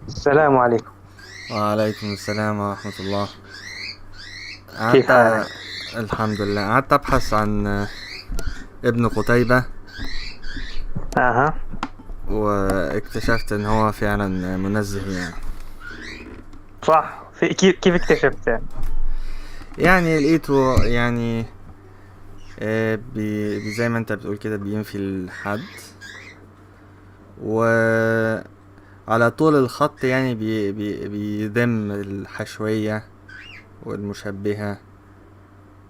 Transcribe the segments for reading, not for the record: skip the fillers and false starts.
السلام عليكم. وعليكم السلام ورحمة الله. كيف قعدت حالك؟ الحمد لله. قعدت أبحث عن ابن قتيبة، أها. واكتشفت إن هو فعلا منزه يعني. صح، كيف اكتشفت يعني؟ يعني لقيته يعني زي ما انت بتقول كده بينفي الحد، وعلى طول الخط يعني بيذم الحشوية والمشبهة،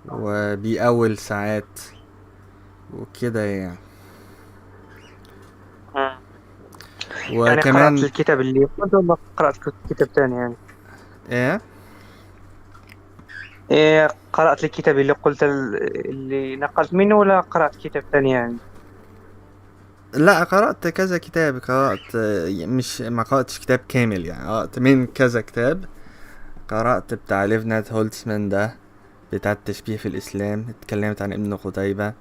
وبيأول ساعات وكده يعني. مم. يعني قرأت وكمان الكتاب اللي قلت ولا قرأت كتاب ثاني يعني؟ ايه. إيه، قرأت الكتاب اللي قلت اللي نقلت منه ولا قرأت كتاب ثاني يعني؟ لا، قرأت كذا كتاب. قرأت مش ما قرأتش كتاب كامل يعني، قرأت من كذا كتاب. قرأت بتاع ليفنات هولتسمان ده، بتاع التشبيه في الإسلام، اتكلمت عن ابن قتيبة.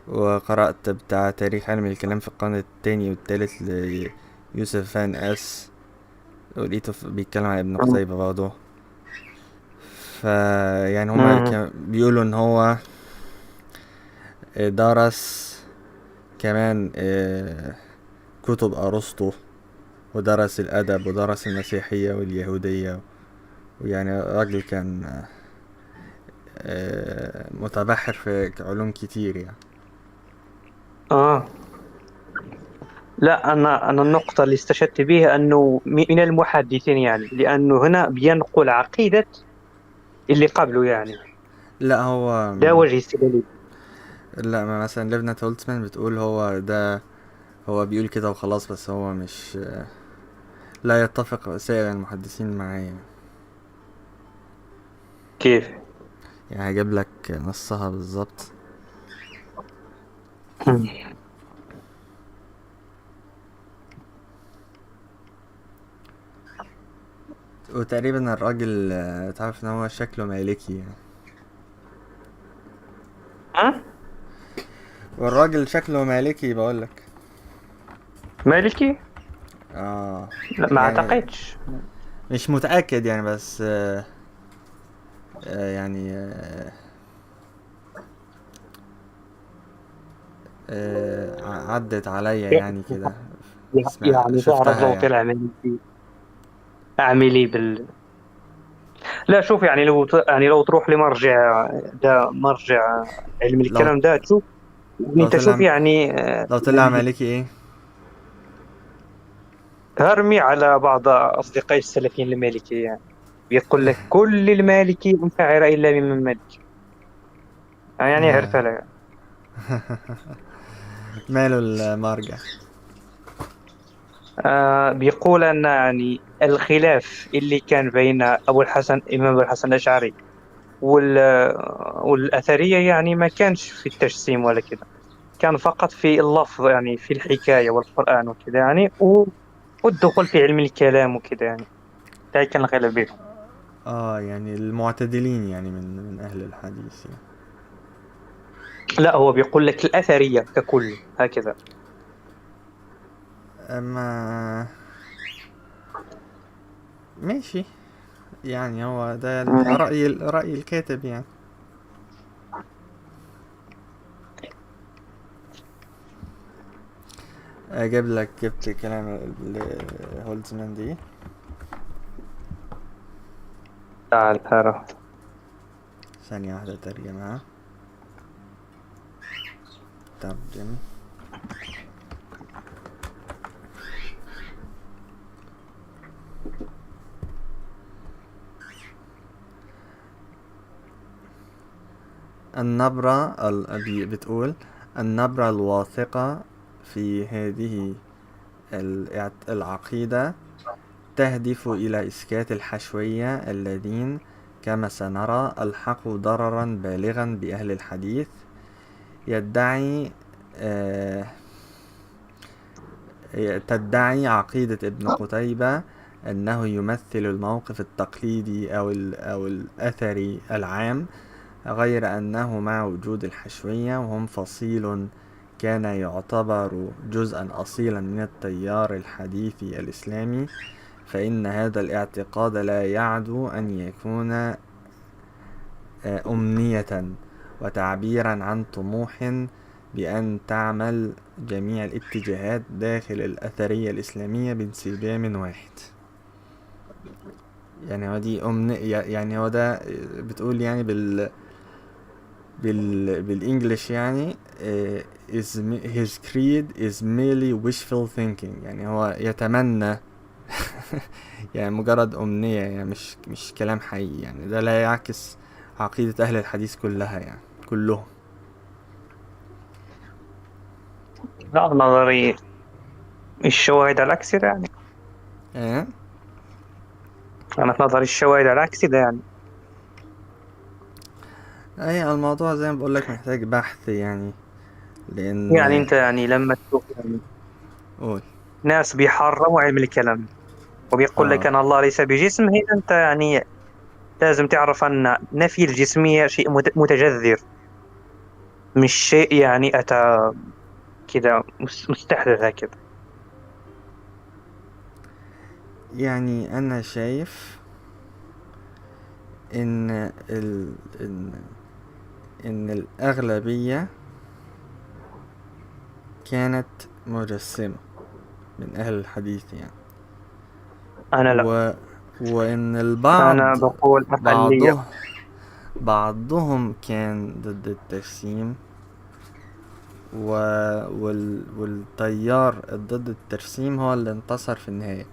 وقرأت بتاع تاريخ علم الكلام في القرن الثاني والثالث ليوسف فان اس، ولقيته بيتكلم عن ابن مم. قتيبة برضه. يعني هما مم. بيقولوا ان هو درس كمان كتب أرسطو، ودرس الأدب، ودرس المسيحية واليهودية. ويعني راجل كان متبحر في علوم كتير يعني. آه. لا، أنا النقطة اللي استشهدت بها أنه من المحدثين يعني، لأنه هنا بينقل عقيدة اللي قبله يعني. لا هو ده وجه استدلالي. لا، ما مثلا ليفنا هولتمان بتقول هو ده، هو بيقول كده وخلاص، بس هو مش لا يتفق سائر المحدثين معايا. كيف؟ يعني هجيب لك نصها بالظبط. مم. وتقريبا الراجل تعرف ان هو شكله مالكي يعني. ها؟ والراجل شكله مالكي بقولك. مالكي؟ اه لا، ما يعني أعتقدش. مش متأكد يعني، بس يعني عدت عليا يعني كده. يعني تعرف شفتها لو يعني. طلع مني اعملي لا، شوف يعني يعني لو تروح لمرجع، ده مرجع علم لو الكلام ده تشوف. لو انت شوف طلع يعني لو طلع يعني مالكي ايه. هرمي على بعض اصدقائي السلفيين المالكي يعني، بيقول لك كل المالكي مشاعر الا من مالك. يعني آه. هرتلى يعني. ماله المرجع. بيقول ان يعني الخلاف اللي كان بين ابو الحسن امام ابو الحسن الاشعري وال والاثريه يعني ما كانش في التجسيم ولا كده، كان فقط في اللفظ يعني في الحكاية والقرآن وكذا يعني والدخول في علم الكلام وكذا يعني. ده كان الخلاف بينهم. اه يعني المعتدلين يعني من اهل الحديث يعني. لا، هو بيقول لك الأثرية ككل هكذا. اما ماشي، يعني هو ده مم. رأي الكاتب يعني. جبت كلام هولزمان دي. تعال ترى. ثانية واحدة ترجمة. ترجم. بتقول النبرة الواثقة في هذه العقيدة تهدف إلى إسكات الحشوية الذين كما سنرى ألحقوا ضررا بالغا بأهل الحديث. يدعي آه، تدعي عقيدة ابن قتيبة أنه يمثل الموقف التقليدي أو الأثري العام، غير أنه مع وجود الحشوية وهم فصيل كان يعتبر جزءا أصيلا من التيار الحديث الإسلامي، فإن هذا الاعتقاد لا يعدو أن يكون أمنية وتعبيرا عن طموح بأن تعمل جميع الاتجاهات داخل الأثرية الإسلامية بانسجام واحد. يعني هو دي يعني هو ده بتقول يعني بالإنجليش يعني his creed is merely wishful thinking، يعني هو يتمنى يعني مجرد أمنية، يعني مش كلام حقيقي، يعني ده لا يعكس عقيدة أهل الحديث كلها يعني كلهم. لا، نظري الشواهد على العكس ده يعني. آه؟ أنا في نظري الشواهد على العكس ده يعني. أي الموضوع زي ما بقولك محتاج بحث يعني، يعني لأن أنت يعني لما تشوف يعني قول. ناس بيحرموا علم الكلام وبيقول لك اه أن الله ليس بجسم، هنا أنت يعني لازم تعرف أن نفي الجسمية شيء متجذر، مش شيء يعني أتى كده مستحدث هكذا. يعني أنا شايف إن إن الأغلبية كانت مجسمة من أهل الحديث يعني، أنا لا، و وإن أنا البعض بقول أقلية. بعضه بعضهم كان ضد التجسيم، و... والتيار ضد التجسيم هو اللي انتصر في النهاية.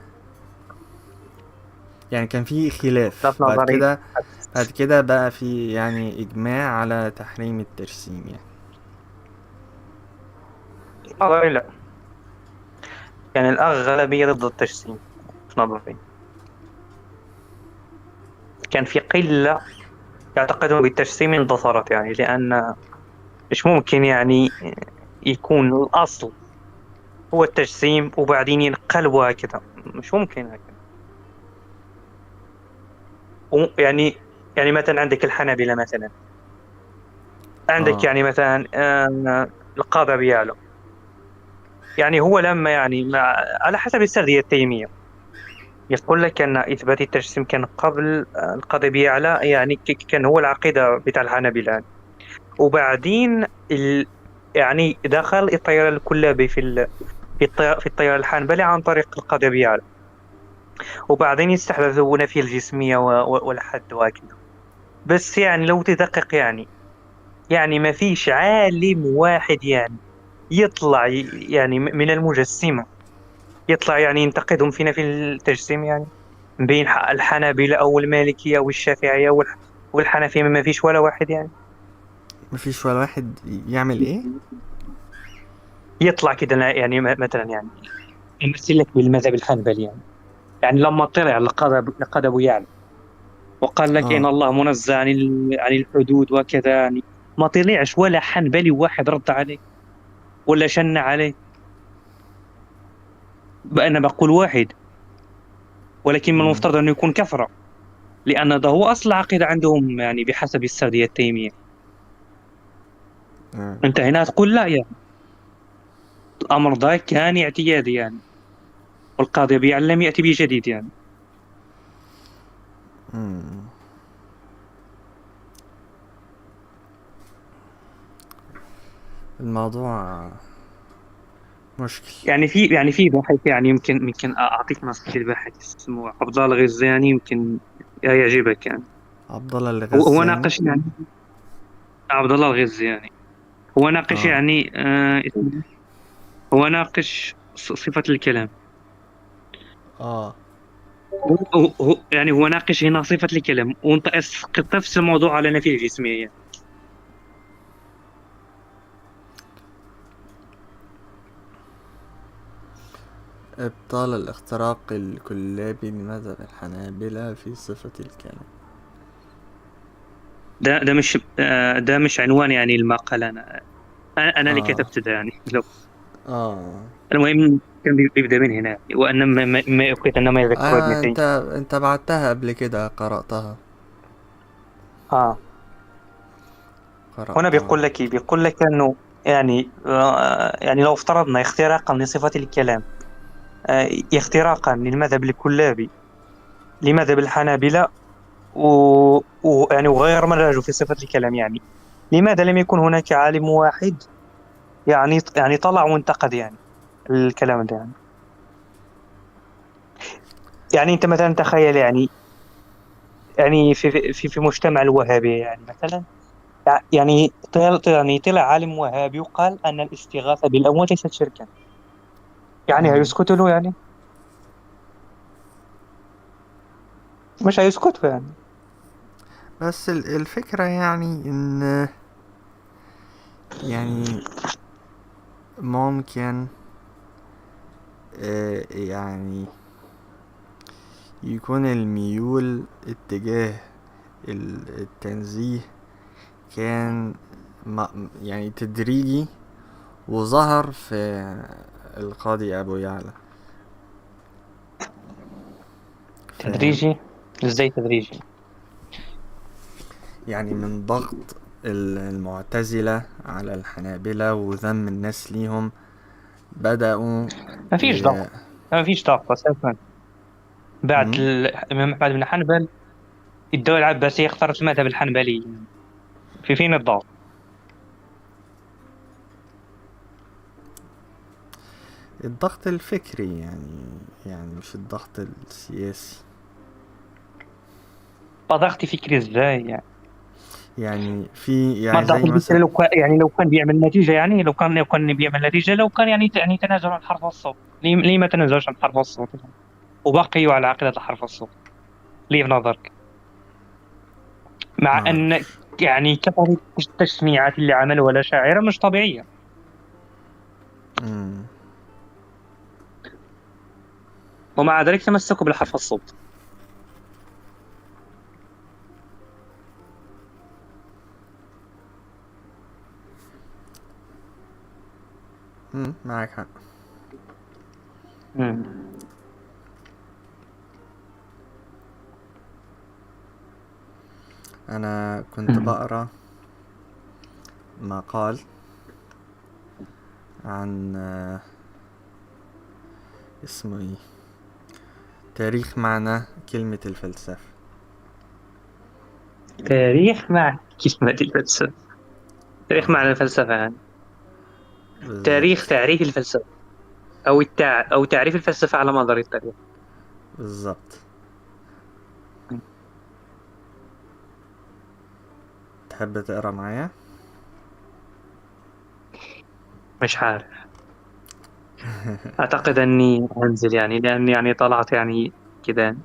يعني كان في لا، خلاف في نظري، بعد كده بقى في يعني إجماع على تحريم التجسيم يعني. في نظري لا، يعني الأغلبية ضد التجسيم. في نظري كان في قلة يعتقدون بالتجسيم انتصرت، يعني لأن مش ممكن يعني يكون الأصل هو التجسيم وبعدين ينقلبوا هكذا، مش ممكن هكذا. يعني مثلا عندك الحنابلة مثلا، عندك اه يعني مثلا القاضي أبي يعلى. يعني هو لما يعني على حسب السردية التيمية يقول لك أن إثبات التجسيم كان قبل القاضي أبي يعلى، يعني كان هو العقيدة بتاع الحنابلة يعني. وبعدين يعني دخل التيار الكلابي في التيار الحنبلي عن طريق القاضي أبي يعلى، وبعدين يستحدثوا نفي الجسمية والحد وهكذا. بس يعني لو تدقق يعني ما فيش عالم واحد يعني يطلع يعني من المجسمة يطلع يعني ينتقدهم في نفي التجسيم يعني، بين الحنابلة أو المالكية أو الشافعية والحنفية، ما فيش ولا واحد يعني مفيش ولا واحد يعمل ايه. يطلع كده يعني مثلا يعني يمثل لك بالمذهب الحنبلي يعني لما طلع لقد أبو يعلى وقال لك إن اه الله منزه عن الحدود وكذا، يعني ما طلعش ولا حنبلي واحد رد عليه ولا شن عليه. أنا بقول واحد، ولكن من مم. المفترض أنه يكون كفرة، لأن ده هو أصل عقيدة عندهم يعني بحسب السردية التيمية. آه. أنت هنا تقول لا، يعني الأمر ده كان اعتيادي يعني، والقاضي بيعلم يأتي بجديد يعني. مم. الموضوع مشكل. يعني في باحث، يعني يمكن أعطيك نص الباحث اسمه عبد الله الغزاني، يمكن يعجبك يعني. عبد الله هو الغزاني. ناقش يعني عبد الله الغزاني، هو ناقش اه يعني هو ناقش صفة الكلام. اه يعني هو ناقش هنا صفة الكلام، وانت اسقط نفس الموضوع على نفي الجسمية يعني. ابطال الاختراق الكلابي لمذهب الحنابلة في صفة الكلام. ده مش عنوان يعني المقال. أنا اللي اه كتبت ده يعني لو اه المهم كان بيبدأ من هنا، وأن ما يؤكد أن ما يذكر ابن انت تيمية. بعتها قبل كده، قرأتها. آه هنا قرأتها. بيقول لك إنه يعني لو افترضنا اختراقا لصفة الكلام، اختراقا للمذهب الكلابي، لمذهب الحنابلة، يعني وغير منهجه في صفة الكلام، يعني لماذا لم يكن هناك عالم واحد يعني طلع وانتقد يعني الكلام ده يعني أنت مثلا تخيل يعني في مجتمع الوهابية يعني مثلا، يعني طلع عالم وهابي وقال أن الاستغاثة بالأموات ليست شركا، يعني مم. هيسكتوا له يعني؟ مش هيسكتوا يعني. بس الفكرة يعني ان يعني ممكن يعني يكون الميول اتجاه التنزيه كان يعني تدريجي، وظهر في القاضي أبو يعلى. فاهم؟ تدريجي؟ ازاي تدريجي؟ يعني من ضغط المعتزلة على الحنابلة وذم الناس ليهم، بدأوا ما فيش ي... ضغط، ما فيش ضغط أساسا. بعد م? الإمام أحمد بن حنبل الدولة العباسية اختارت المذهب الحنبلي، في فين الضغط؟ الضغط الفكري يعني مش الضغط السياسي. فضغط فكري ازاي يعني؟ يعني في ما يعني الضغط زي الفكري مثلا. لو كان يعني لو كان بيعمل نتيجة، يعني لو كان بيعمل نتيجة، لو كان يعني تنازل عن حرف الصوت، ليه ما تنازلش عن حرف الصوت يعني؟ وبقيوا على عقيدة حرف الصوت، ليه في نظرك؟ ما مع أن اعرفش. يعني كثرة التشنيعات اللي عملوها الأشاعرة مش طبيعية، مم. ومع ذلك تمسكوا بالحرف الصوت. معاك حق. مم. انا كنت مم. بقرا مقال عن اسمه ايه، تاريخ معنى كلمة الفلسفة. تاريخ مع كلمة الفلسفة؟ تاريخ اه، معنى الفلسفة يعني؟ تاريخ بالظبط. تعريف الفلسفة، أو تعريف الفلسفة على مدار التاريخ. بالظبط. تحب تقرا معايا؟ مش عارف، أعتقد أني أنزل يعني، لأني يعني طلعت يعني كذا يعني.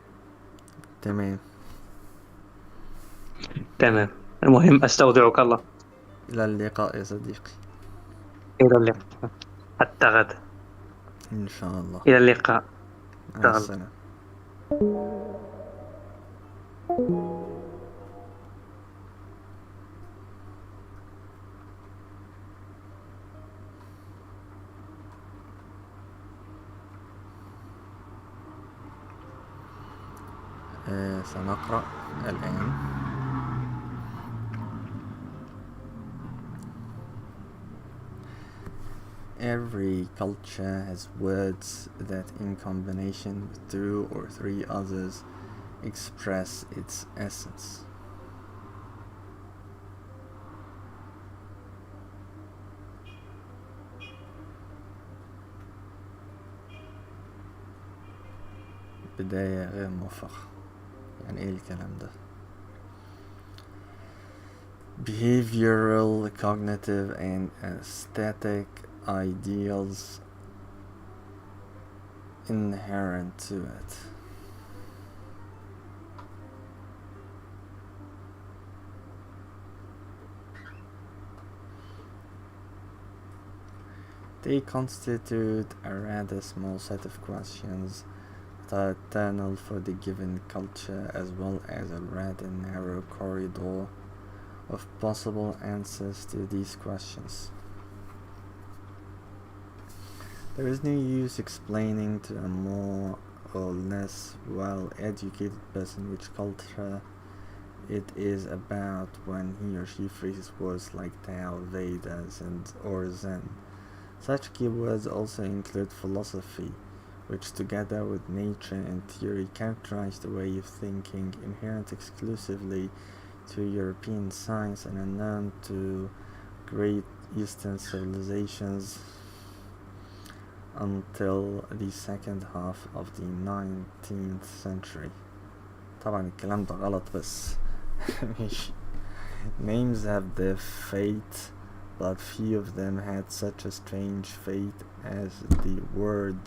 تمام. تمام. المهم أستودعك الله. إلى اللقاء يا صديقي. إلى اللقاء. حتى غد. إن شاء الله. إلى اللقاء. إن مع شاء الله. السلامة. سنقرأ الآن. Every culture has words that, in combination with two or three others, express its essence. بداية غير موفقة. يعني ايه الكلام ده؟ Behavioral, cognitive, and aesthetic ideals inherent to it. They constitute a rather small set of questions that are eternal for the given culture, as well as a rather narrow corridor of possible answers to these questions. There is no use explaining to a more or less well educated person which culture It is about when he or she phrases words like Tao, Vedas, and or Zen. Such keywords also include philosophy, which together with nature and theory characterize the way of thinking inherent exclusively to European science and unknown to Great Eastern civilizations until the second half of the 19th century. طبعا الكلام ده غلط بس ماشي. Names have their fate, but few of them had such a strange fate as the word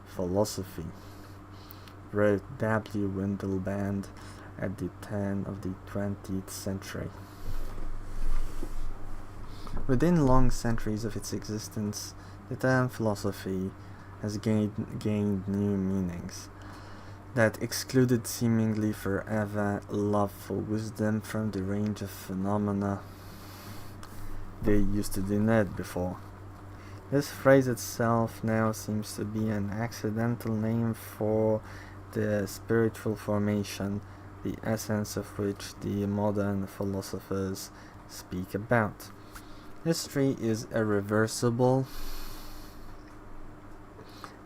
philosophy, wrote W. Windelband at the turn of the 20th century. Within long centuries of its existence, the term philosophy has gained new meanings that excluded seemingly forever love for wisdom from the range of phenomena they used to denote before. This phrase itself now seems to be an accidental name for the spiritual formation, the essence of which the modern philosophers speak about. History is irreversible,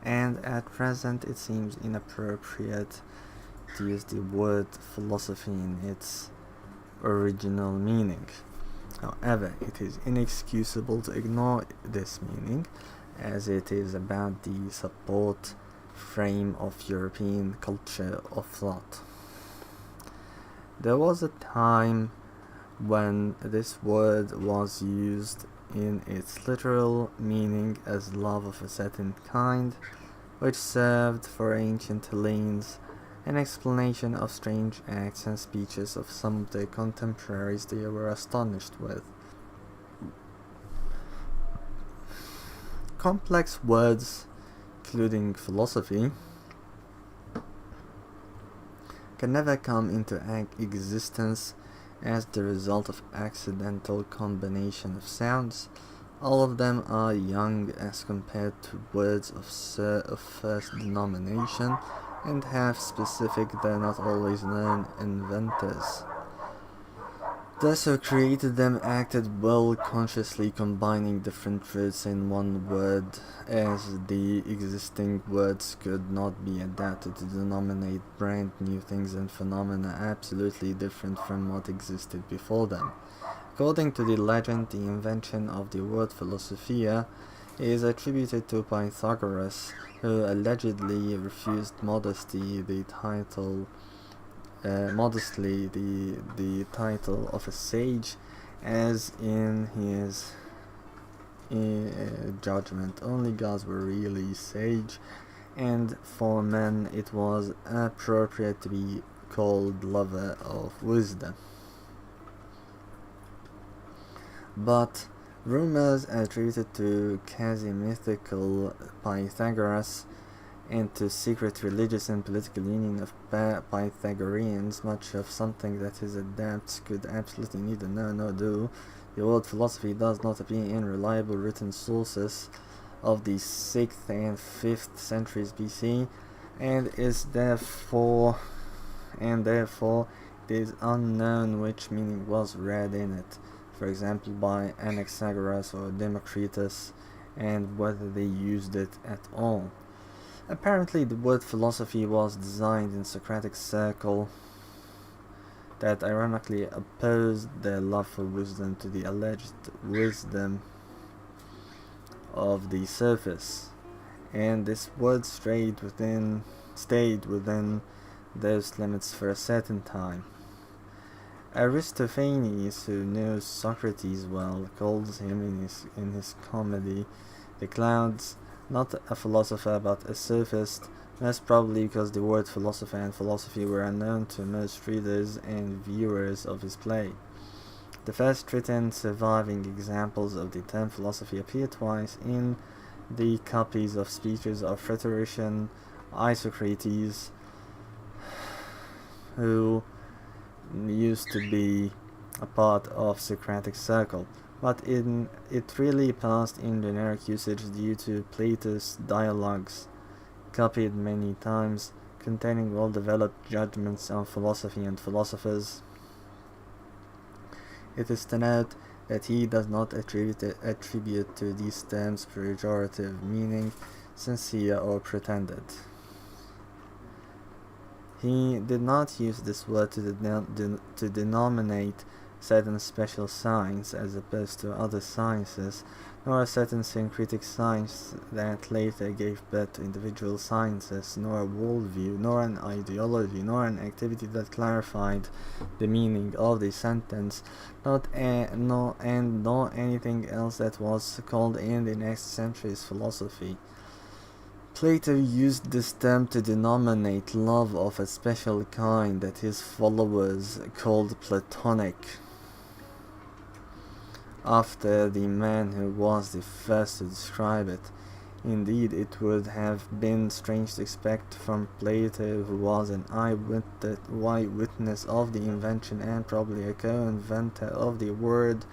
and at present it seems inappropriate to use the word philosophy in its original meaning. However, it is inexcusable to ignore this meaning, as it is about the support frame of European culture of thought. There was a time when this word was used in its literal meaning as love of a certain kind, which served for ancient Hellenes an explanation of strange acts and speeches of some of their contemporaries they were astonished with. Complex words, including philosophy, can never come into existence as the result of accidental combination of sounds. All of them are young as compared to words of first denomination and have specific, though not always known, inventors. Thus who created them acted well consciously combining different words in one word, as the existing words could not be adapted to denominate brand new things and phenomena absolutely different from what existed before them. According to the legend, the invention of the word philosophia is attributed to Pythagoras, who allegedly refused modestly the title of a sage, as in his judgment only gods were really sage, and for men it was appropriate to be called lover of wisdom. But rumors attributed to quasi-mythical Pythagoras and to secret religious and political union of Pythagoreans, much of something that his adepts could absolutely neither know nor do. The word philosophy does not appear in reliable written sources of the 6th and 5th centuries BC, and therefore it is unknown which meaning was read in it, for example by Anaxagoras or Democritus, and whether they used it at all. Apparently the word philosophy was designed in Socratic circle that ironically opposed their love for wisdom to the alleged wisdom of the surface, and this word stayed within those limits for a certain time. Aristophanes, who knows Socrates well, calls him in his comedy The Clouds not a philosopher but a sophist, most probably because the word philosopher and philosophy were unknown to most readers and viewers of his play. The first written surviving examples of the term philosophy appear twice in the copies of speeches of rhetorician Isocrates, who used to be a part of Socratic circle, but it really passed in generic usage due to Plato's dialogues, copied many times, containing well-developed judgments on philosophy and philosophers. It is to note that he does not attribute to these terms pejorative meaning, sincere or pretended. He did not use this word to denominate certain special signs as opposed to other sciences, nor a certain syncretic science that later gave birth to individual sciences, nor a worldview, nor an ideology, nor an activity that clarified the meaning of the sentence, nor anything else that was called in the next century's philosophy. Plato used this term to denominate love of a special kind that his followers called Platonic, after the man who was the first to describe it. Indeed, it would have been strange to expect from Plato, who was an eyewitness of the invention and probably a co-inventor of the word,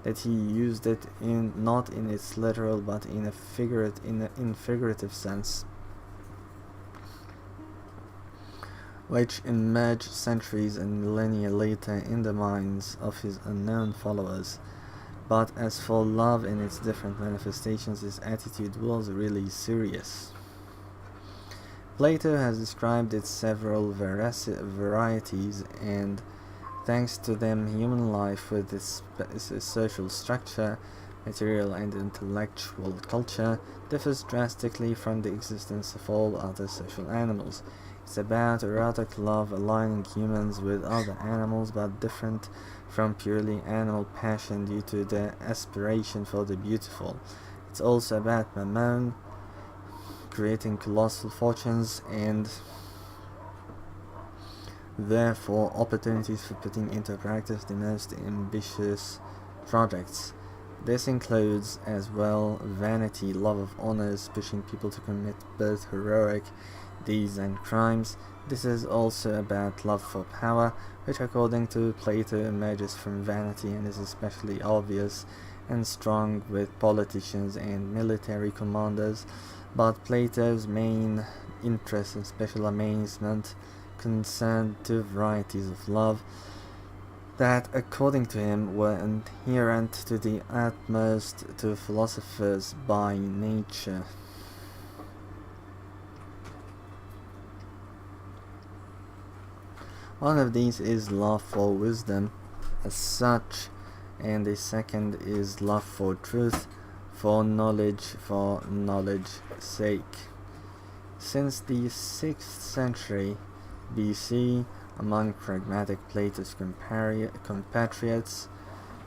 that he used it not in its literal but in figurative sense, which emerged centuries and millennia later in the minds of his unknown followers. But as for love in its different manifestations, his attitude was really serious. Plato has described its several varieties, and thanks to them, human life with its social structure, material and intellectual culture, differs drastically from the existence of all other social animals. It's about erotic love aligning humans with other animals, but different from purely animal passion due to their aspiration for the beautiful. It's also about mammon, creating colossal fortunes, and therefore opportunities for putting into practice the most ambitious projects. This includes as well vanity, love of honors, pushing people to commit both heroic deeds and crimes. This is also about love for power, which according to Plato emerges from vanity and is especially obvious and strong with politicians and military commanders. But Plato's main interest and special amazement concerned two varieties of love that, according to him, were inherent to the utmost to philosophers by nature. One of these is love for wisdom as such, and the second is love for truth, for knowledge's sake. Since the 6th century BC, among pragmatic Plato's compatriots,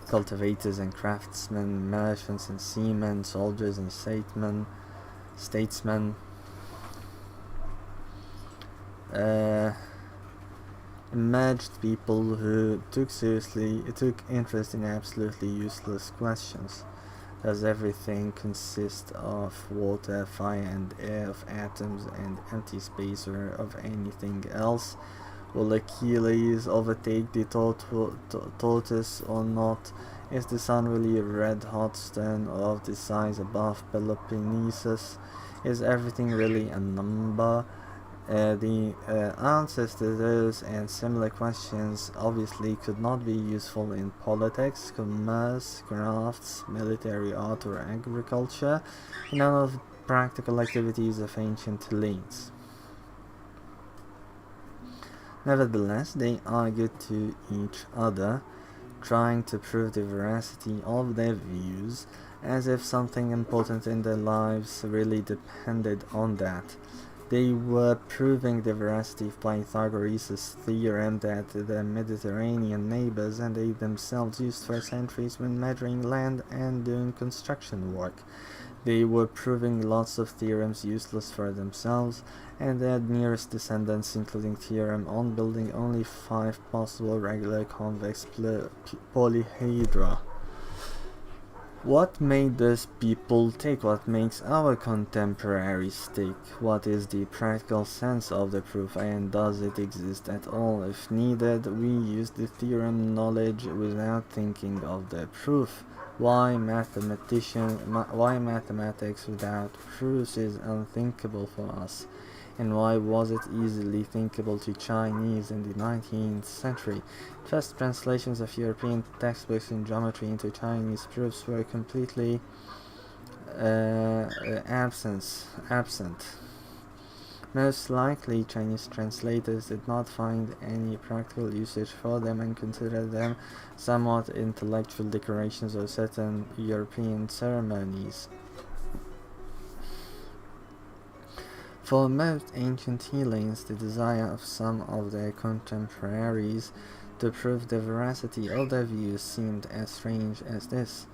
cultivators and craftsmen, merchants and seamen, soldiers and statesmen, emerged people who took interest in absolutely useless questions. Does everything consist of water, fire and air, of atoms and empty space, or of anything else? Will Achilles overtake the tortoise or not? Is the sun really a red-hot stone of the size above Peloponnesus? Is everything really a number? The answers to those and similar questions obviously could not be useful in politics, commerce, crafts, military art, or agriculture, none of the practical activities of ancient Hellenes. Nevertheless, they argued to each other, trying to prove the veracity of their views, as if something important in their lives really depended on that. They were proving the veracity of Pythagoras' theorem that their Mediterranean neighbors and they themselves used for centuries when measuring land and doing construction work. They were proving lots of theorems useless for themselves and their nearest descendants, including theorem on building only 5 possible regular convex polyhedra. What made those people tick? What makes our contemporaries tick? What is the practical sense of the proof, and does it exist at all? If needed, we use the theorem knowledge without thinking of the proof. Why mathematics without proofs is unthinkable for us. And why was it easily thinkable to Chinese in the 19th century? First translations of European textbooks in geometry into Chinese proofs were completely absent. Most likely, Chinese translators did not find any practical usage for them and considered them somewhat intellectual decorations of certain European ceremonies. For most ancient Hellenes, the desire of some of their contemporaries to prove the veracity of their views seemed as strange as this.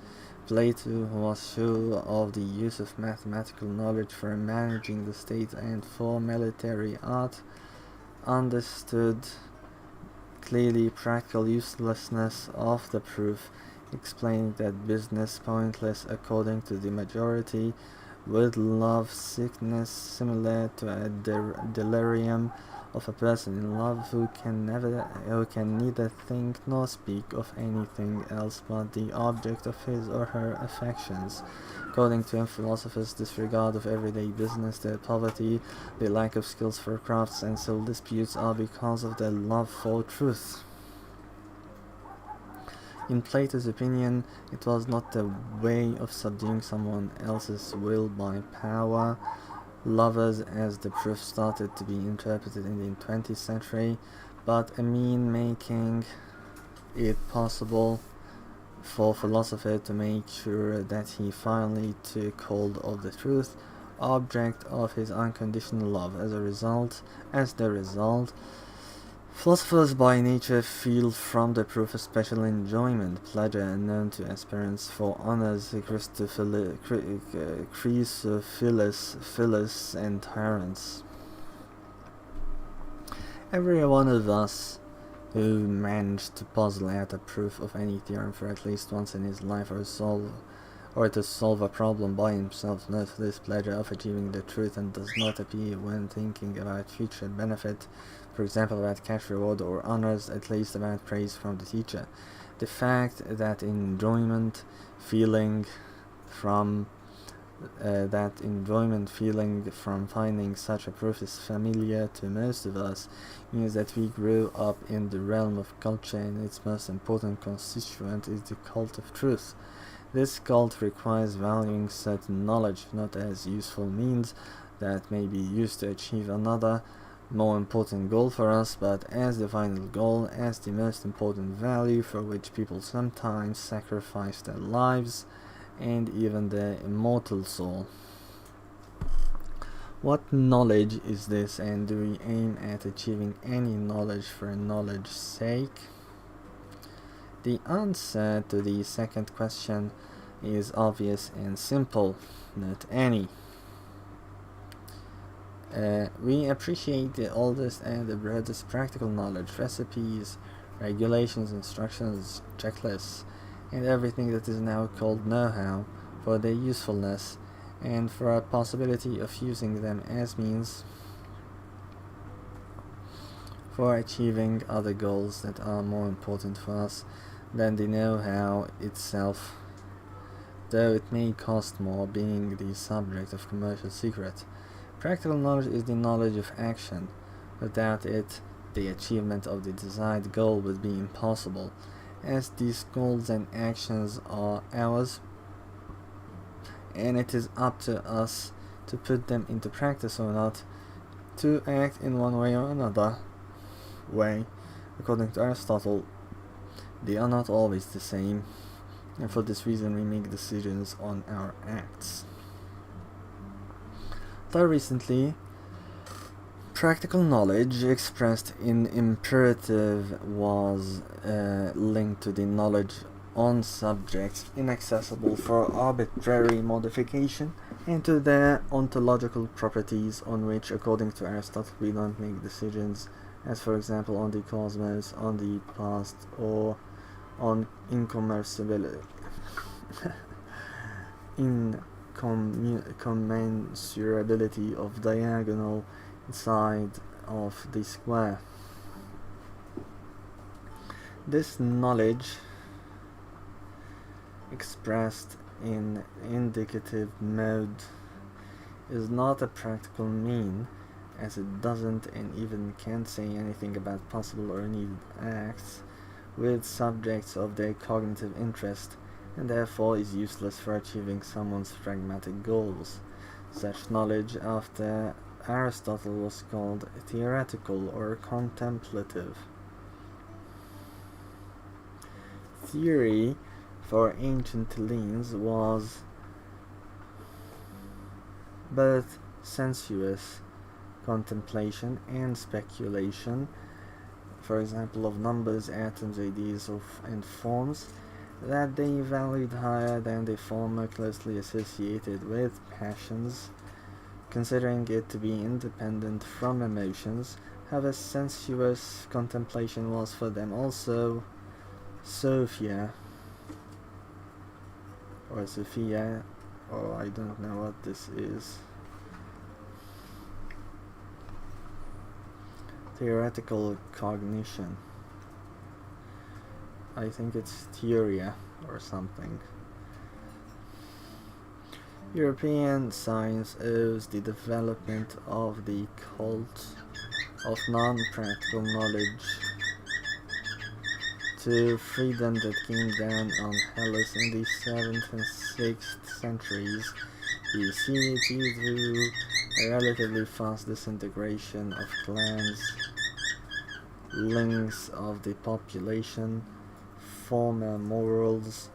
Plato was sure of the use of mathematical knowledge for managing the state and for military art, understood clearly practical uselessness of the proof, explaining that business pointless according to the majority, with love sickness similar to a delirium of a person in love who can neither think nor speak of anything else but the object of his or her affections. According to him, philosophers' disregard of everyday business, their poverty, their lack of skills for crafts and civil disputes are because of their love for truth. In Plato's opinion, it was not a way of subduing someone else's will by power. Lovers, as the proof started to be interpreted in the 20th century, but a mean making it possible for philosopher to make sure that he finally took hold of the truth, object of his unconditional love. As the result, philosophers by nature feel from the proof a special enjoyment, pleasure, and known to aspirants for honors, Chrysophilus, and tyrants. Every one of us who managed to puzzle out a proof of any theorem for at least once in his life or to solve a problem by himself knows this pleasure of achieving the truth and does not appear when thinking about future benefit, for example about cash reward or honors, at least about praise from the teacher. The fact that enjoyment feeling from finding such a proof is familiar to most of us means that we grew up in the realm of culture and its most important constituent is the cult of truth. This cult requires valuing certain knowledge not as useful means that may be used to achieve another, more important goal for us, but as the final goal, as the most important value for which people sometimes sacrifice their lives and even their immortal soul. What knowledge is this, and do we aim at achieving any knowledge for knowledge's sake? The answer to the second question is obvious and simple: not any. We appreciate the oldest and the broadest practical knowledge, recipes, regulations, instructions, checklists, and everything that is now called know-how for their usefulness and for a possibility of using them as means for achieving other goals that are more important for us than the know-how itself, though it may cost more, being the subject of commercial secret. Practical knowledge is the knowledge of action. Without it, the achievement of the desired goal would be impossible, as these goals and actions are ours, and it is up to us to put them into practice or not, to act in one way or another way. According to Aristotle, they are not always the same, and for this reason we make decisions on our acts. Though recently, practical knowledge expressed in imperative was linked to the knowledge on subjects inaccessible for arbitrary modification and to their ontological properties on which, according to Aristotle, we don't make decisions, as for example on the cosmos, on the past, or on incommensurability of diagonal side of the square. This knowledge, expressed in indicative mode, is not a practical mean, as it doesn't and even can't say anything about possible or needed acts with subjects of their cognitive interest, and therefore is useless for achieving someone's pragmatic goals. Such knowledge, after Aristotle, was called theoretical or contemplative. Theory for ancient Hellenes was both sensuous contemplation and speculation, for example, of numbers, atoms, ideas, and forms, that they valued higher than the former, closely associated with passions, considering it to be independent from emotions. However, sensuous contemplation was for them also Sophia, or Sophia, or I don't know what this is. Theoretical cognition. I think it's theoria or something. European science owes the development of the cult of non-practical knowledge to freedom that came down on Hellas in the 7th and 6th centuries BC due to a relatively fast disintegration of clans, links of the population, former morals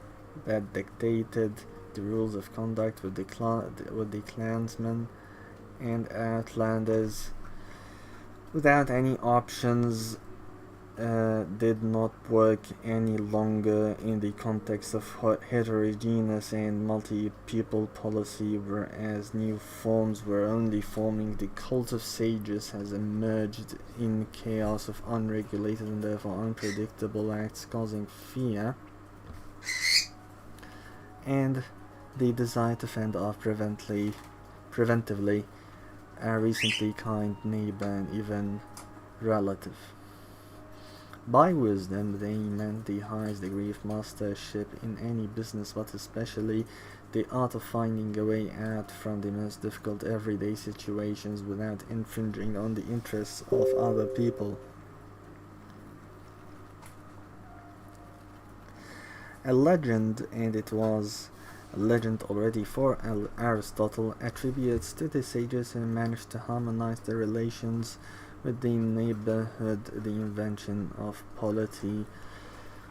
that dictated the rules of conduct with the clansmen and outlanders without any options did not work any longer in the context of heterogeneous and multi-people policy, whereas new forms were only forming. The cult of sages has emerged in chaos of unregulated and therefore unpredictable acts causing fear and the desire to fend off preventively a recently kind neighbor and even relative. By wisdom, they meant the highest degree of mastership in any business, but especially the art of finding a way out from the most difficult everyday situations without infringing on the interests of other people. A legend, and it was a legend already for Aristotle, attributes to the sages who managed to harmonize their relations with the neighborhood the invention of polity,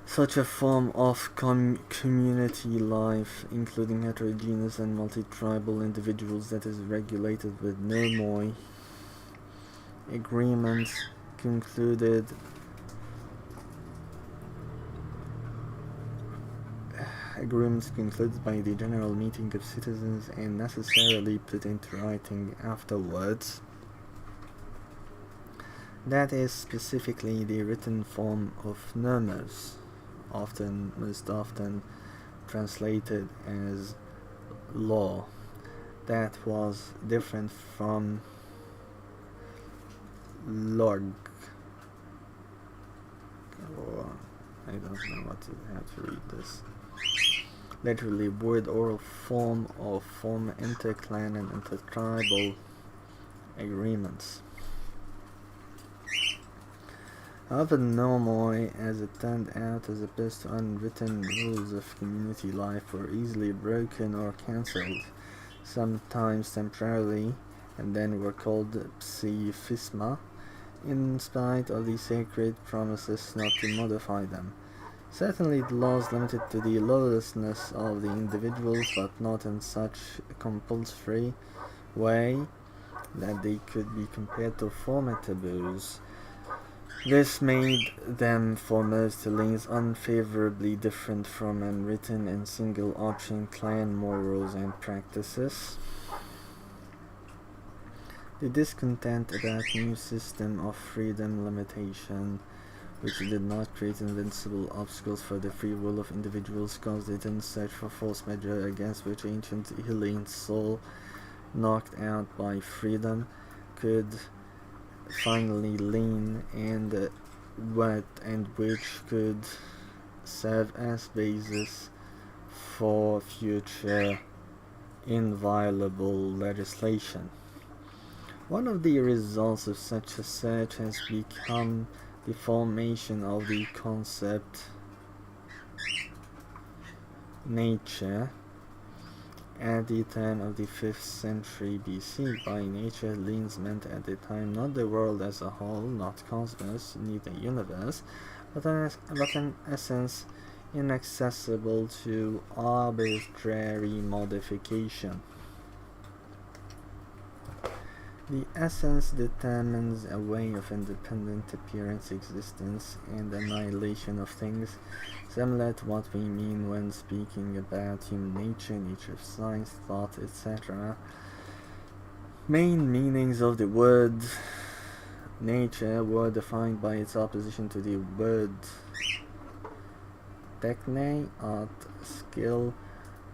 such a form of community life, including heterogeneous and multi-tribal individuals, that is regulated with nomoi. Agreements concluded by the general meeting of citizens and necessarily put into writing afterwards. That is specifically the written form of nomos, most often translated as law. That was different from log. I don't know how to read this. Literally word oral form of former interclan and intertribal agreements. However, nomoi, as it turned out, as opposed to unwritten rules of community life, were easily broken or cancelled, sometimes temporarily, and then were called psiphisma, in spite of the sacred promises not to modify them. Certainly the laws limited to the lawlessness of the individuals, but not in such a compulsory way that they could be compared to former taboos. This made them for most Hellenes unfavorably different from unwritten and single-option clan morals and practices. The discontent about new system of freedom limitation, which did not create invincible obstacles for the free will of individuals, caused it in search for force majeure against which ancient Hellenes soul, knocked out by freedom, could finally lean, and which could serve as basis for future inviolable legislation. One of the results of such a search has become the formation of the concept nature at the turn of the 5th century BC. By nature, Leans meant at the time not the world as a whole, not cosmos, neither universe, but an essence inaccessible to arbitrary modification. The essence determines a way of independent appearance, existence, and annihilation of things, similar to what we mean when speaking about human nature, nature of science, thought, etc. Main meanings of the word nature were defined by its opposition to the word techne, art, skill,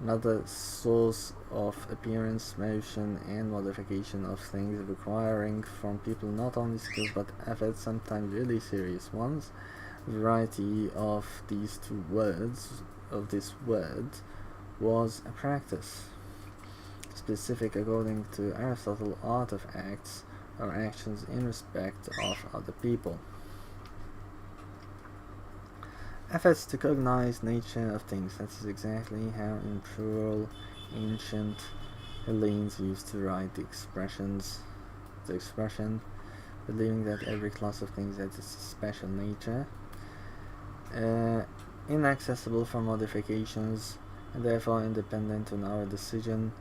another source of appearance, motion, and modification of things, requiring from people not only skills but efforts, sometimes really serious ones. Variety of these two words, of this word, was a practice. Specific, according to Aristotle, art of acts or actions in respect of other people. Efforts to cognize nature of things. That is exactly how in plural ancient Hellenes used to write the expression, believing that every class of things has its special nature, inaccessible for modifications, and therefore independent on our decision,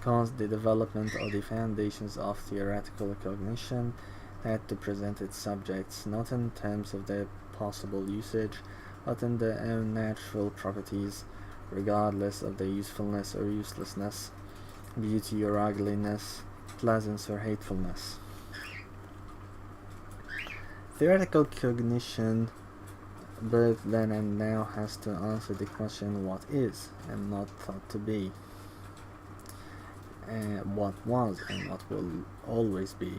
caused the development of the foundations of theoretical cognition, had to present its subjects not in terms of their possible usage, but in their own natural properties, regardless of their usefulness or uselessness, beauty or ugliness, pleasance or hatefulness. Theoretical cognition, both then and now, has to answer the question what is, and not thought to be, what was and what will always be,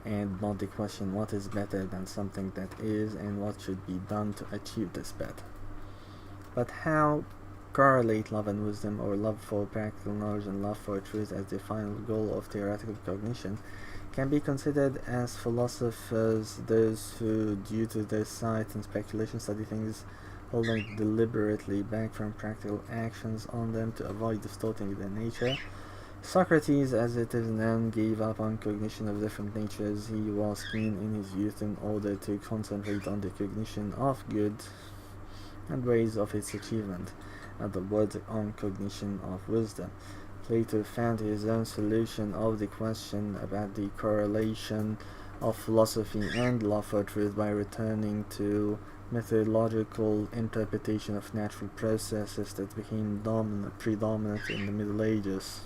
and not the question what is better than something that is and what should be done to achieve this better. But how correlate love and wisdom, or love for practical knowledge and love for truth, as the final goal of theoretical cognition, can be considered as philosophers those who, due to their sight and speculation, study things, holding deliberately back from practical actions on them to avoid distorting their nature. Socrates, as it is known, gave up on cognition of different natures. He was keen in his youth in order to concentrate on the cognition of good and ways of its achievement, and the words on cognition of wisdom. Plato found his own solution of the question about the correlation of philosophy and love for truth by returning to methodological interpretation of natural processes that became predominant in the Middle Ages.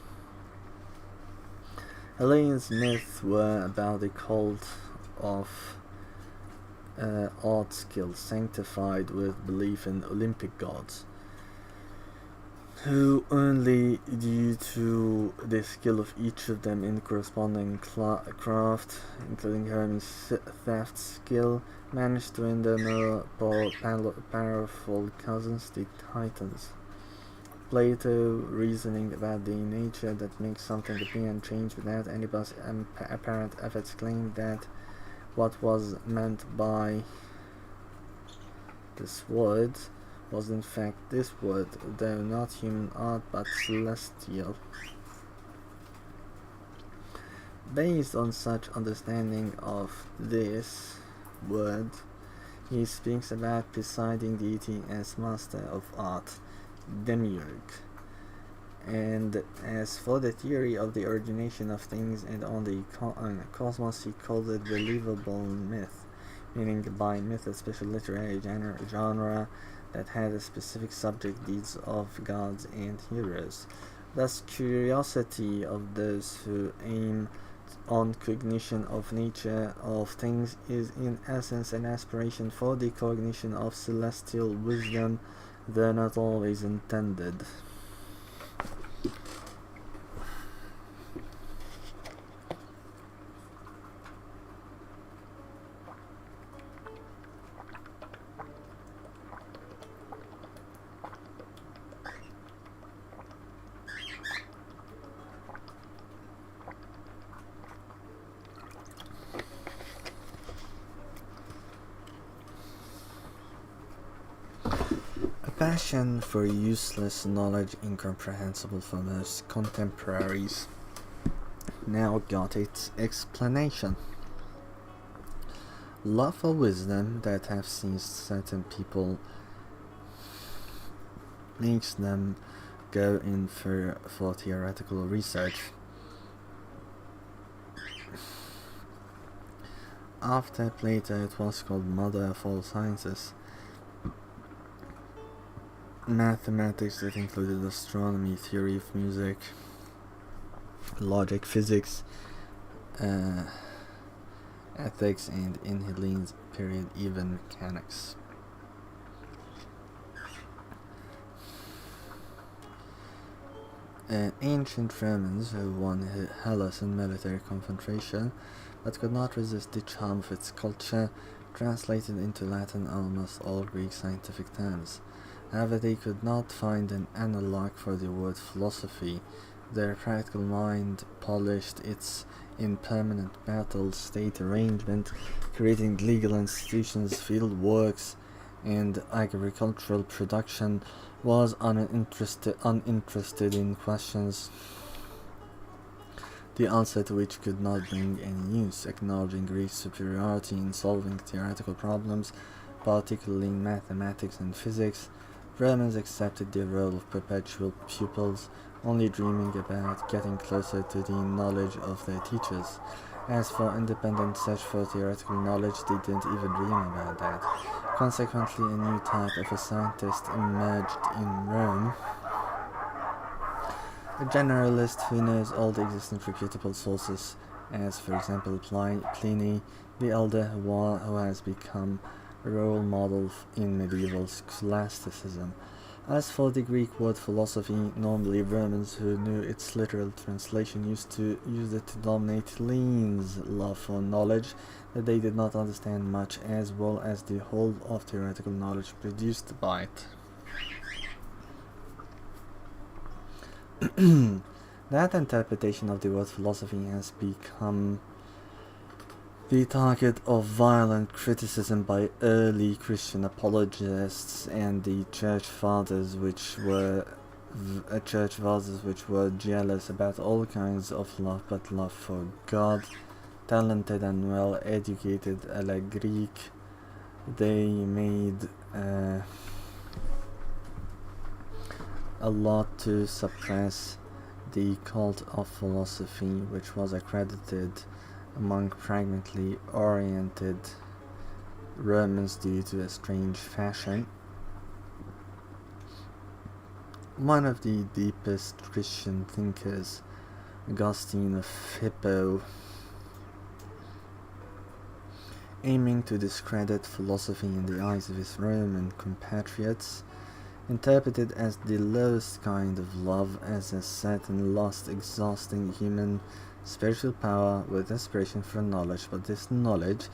Hellene's myths were about the cult of art skill sanctified with belief in Olympic gods, who only due to the skill of each of them in corresponding craft, including Hermes' theft skill, managed to win their more powerful cousins, the Titans. Plato, reasoning about the nature that makes something appear and change without any apparent efforts, claimed that what was meant by this word was in fact this word, though not human art but celestial. Based on such understanding of this word, he speaks about presiding deity as master of art, demiurge. And as for the theory of the origination of things and on the cosmos, he called it believable myth, meaning by myth a special literary genre that had a specific subject, deeds of gods and heroes. Thus, curiosity of those who aim on cognition of nature of things is in essence an aspiration for the cognition of celestial wisdom, though not always intended. passion for useless knowledge incomprehensible for most contemporaries now got its explanation. Love for wisdom that have seized certain people makes them go in for theoretical research. After Plato, it was called mother of all sciences. Mathematics that included astronomy, theory of music, logic, physics, ethics, and in Helene's period even mechanics. Ancient Romans who won Hellas in military confrontation but could not resist the charm of its culture translated into Latin almost all Greek scientific terms. However, they could not find an analogue for the word philosophy. Their practical mind polished its impermanent battle state arrangement, creating legal institutions, field works, and agricultural production, was uninterested in questions the answer to which could not bring any use. Acknowledging Greek superiority in solving theoretical problems, particularly in mathematics and physics, Romans accepted their role of perpetual pupils, only dreaming about getting closer to the knowledge of their teachers. As for independent search for theoretical knowledge, they didn't even dream about that. Consequently, a new type of a scientist emerged in Rome, a generalist who knows all the existing reputable sources, as for example Pliny the Elder, who has become a role model in medieval scholasticism. As for the Greek word philosophy, normally Romans who knew its literal translation used it to dominate Helene's love for knowledge that they did not understand much, as well as the whole of theoretical knowledge produced by it. That interpretation of the word philosophy has become the target of violent criticism by early Christian apologists and the church fathers, which were jealous about all kinds of love but love for God. Talented and well educated a la Greek, they made a lot to suppress the cult of philosophy, which was accredited among pragmatically oriented Romans due to a strange fashion. One of the deepest Christian thinkers, Augustine of Hippo, aiming to discredit philosophy in the eyes of his Roman compatriots, interpreted as the lowest kind of love, as a certain lost, exhausting human spiritual power with aspiration for knowledge, but this knowledge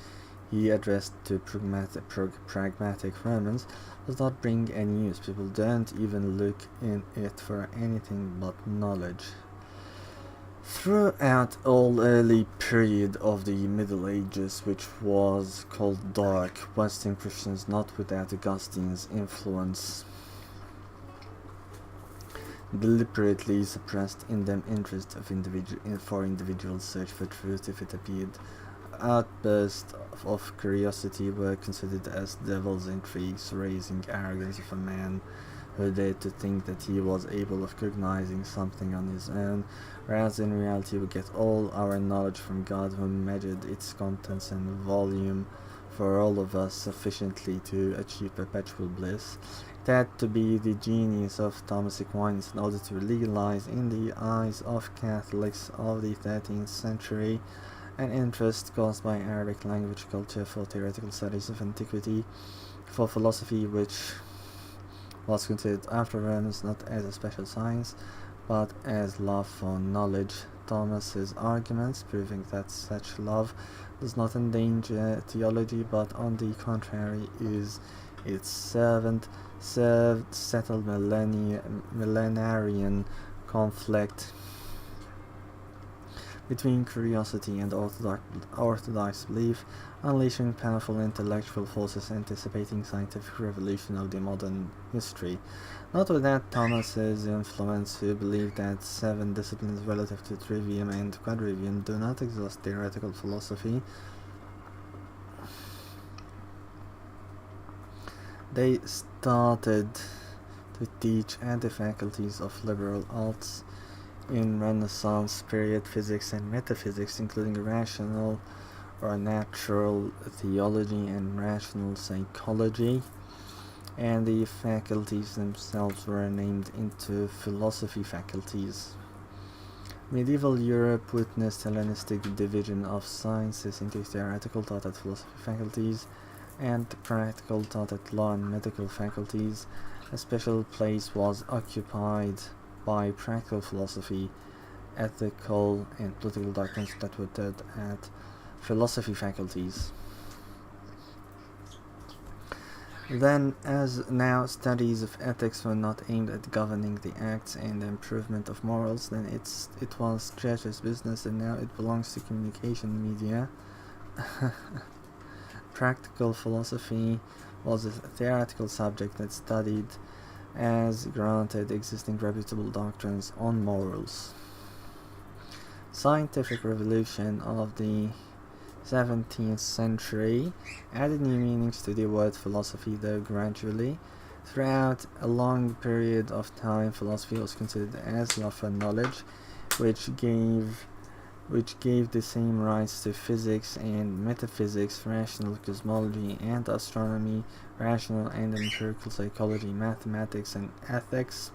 he addressed to pragmatic Romans does not bring any use. People don't even look in it for anything but knowledge. Throughout all early period of the Middle Ages, which was called Dark, Western Christians, not without Augustine's influence, deliberately suppressed in them interest of individual search for truth if it appeared. Outbursts of curiosity were considered as devil's intrigues, raising arrogance of a man who dared to think that he was able of cognizing something on his own, whereas in reality we get all our knowledge from God, who measured its contents and volume for all of us sufficiently to achieve perpetual bliss. It had to be the genius of Thomas Aquinas in order to legalize in the eyes of Catholics of the 13th century an interest caused by Arabic language culture for theoretical studies of antiquity, for philosophy, which was considered after Romans not as a special science, but as love for knowledge. Thomas's arguments proving that such love does not endanger theology, but on the contrary is its servant, settled millenarian conflict between curiosity and orthodox belief, unleashing powerful intellectual forces anticipating scientific revolution of the modern history. Not without Thomas's influence, who believed that 7 disciplines relative to trivium and quadrivium do not exhaust theoretical philosophy. They started to teach at the faculties of liberal arts in Renaissance period physics and metaphysics, including rational or natural theology and rational psychology, and the faculties themselves were named into philosophy faculties. Medieval Europe witnessed Hellenistic division of sciences into theoretical thought at philosophy faculties and practical thought at law and medical faculties. A special place was occupied by practical philosophy, ethical and political doctrines that were taught at philosophy faculties. Then, as now, studies of ethics were not aimed at governing the acts and the improvement of morals, then it was church's business, and now it belongs to communication media. Practical philosophy was a theoretical subject that studied as granted existing reputable doctrines on morals. Scientific revolution of the 17th century added new meanings to the word philosophy, though gradually. Throughout a long period of time, philosophy was considered as love for knowledge, which gave the same rights to physics and metaphysics, rational cosmology and astronomy, rational and empirical psychology, mathematics and ethics.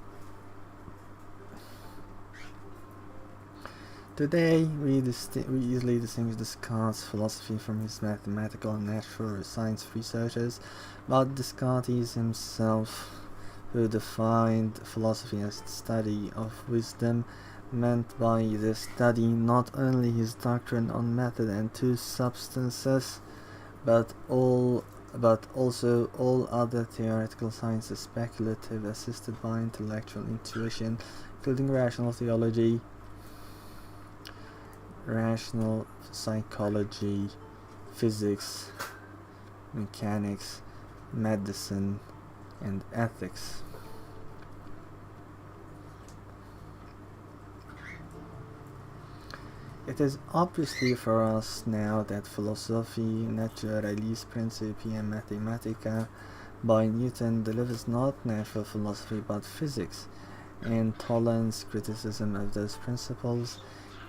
Today, we easily distinguish Descartes' philosophy from his mathematical and natural science researches, but Descartes himself, who defined philosophy as the study of wisdom, meant by this study not only his doctrine on method and two substances, but also all other theoretical sciences, speculative, assisted by intellectual intuition, including rational theology, rational psychology, physics, mechanics, medicine, and ethics. It is obviously for us now that Philosophiae Naturalis Principia Mathematica by Newton delivers not natural philosophy but physics, and Toland's criticism of those principles,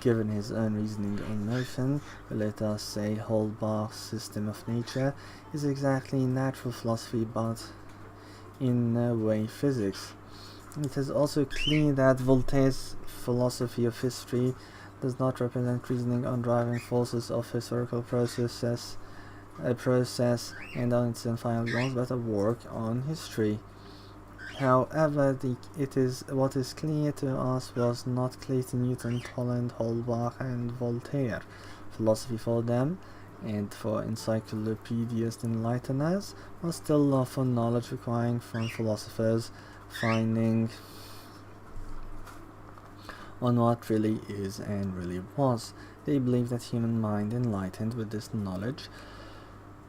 given his own reasoning on motion, let us say Holbach's system of nature, is exactly natural philosophy but in no way physics. It is also clear that Voltaire's philosophy of history does not represent reasoning on driving forces of historical process and on its final goals, but a work on history. However, what is clear to us was not Clayton, Newton, Toland, Holbach, and Voltaire. Philosophy for them, and for encyclopedists and enlighteners, was still love for knowledge, requiring from philosophers finding on what really is and really was. They believe that human mind enlightened with this knowledge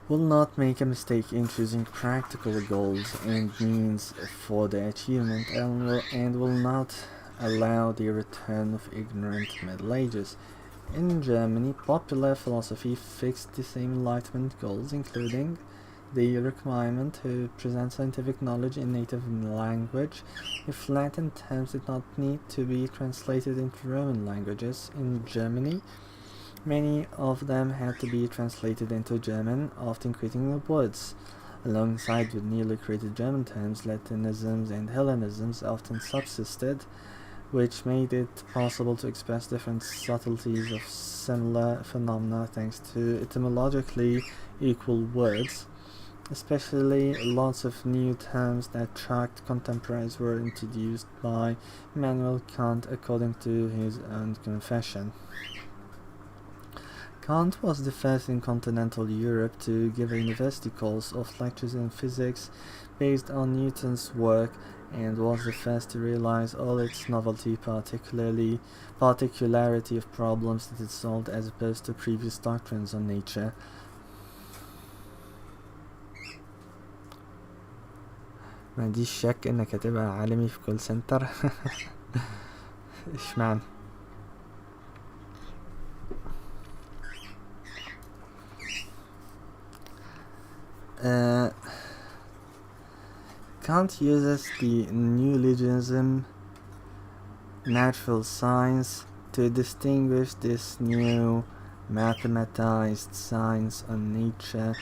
will not make a mistake in choosing practical goals and means for their achievement, and will not allow the return of ignorant Middle Ages. In Germany, popular philosophy fixed the same Enlightenment goals, including the requirement to present scientific knowledge in native language. If Latin terms did not need to be translated into Roman languages in Germany, many of them had to be translated into German, often creating new words. Alongside with newly created German terms, Latinisms and Hellenisms often subsisted, which made it possible to express different subtleties of similar phenomena thanks to etymologically equal words. Especially lots of new terms that tracked contemporaries were introduced by Immanuel Kant according to his own confession. Kant was the first in continental Europe to give a university course of lectures in physics based on Newton's work, and was the first to realize all its novelty, particularity of problems that it solved as opposed to previous doctrines on nature. ما عنديش شك انك هتبقى عالمي في كول سنتر. اشمعنى؟ Kant uses the neologism natural science to distinguish this new mathematized science on nature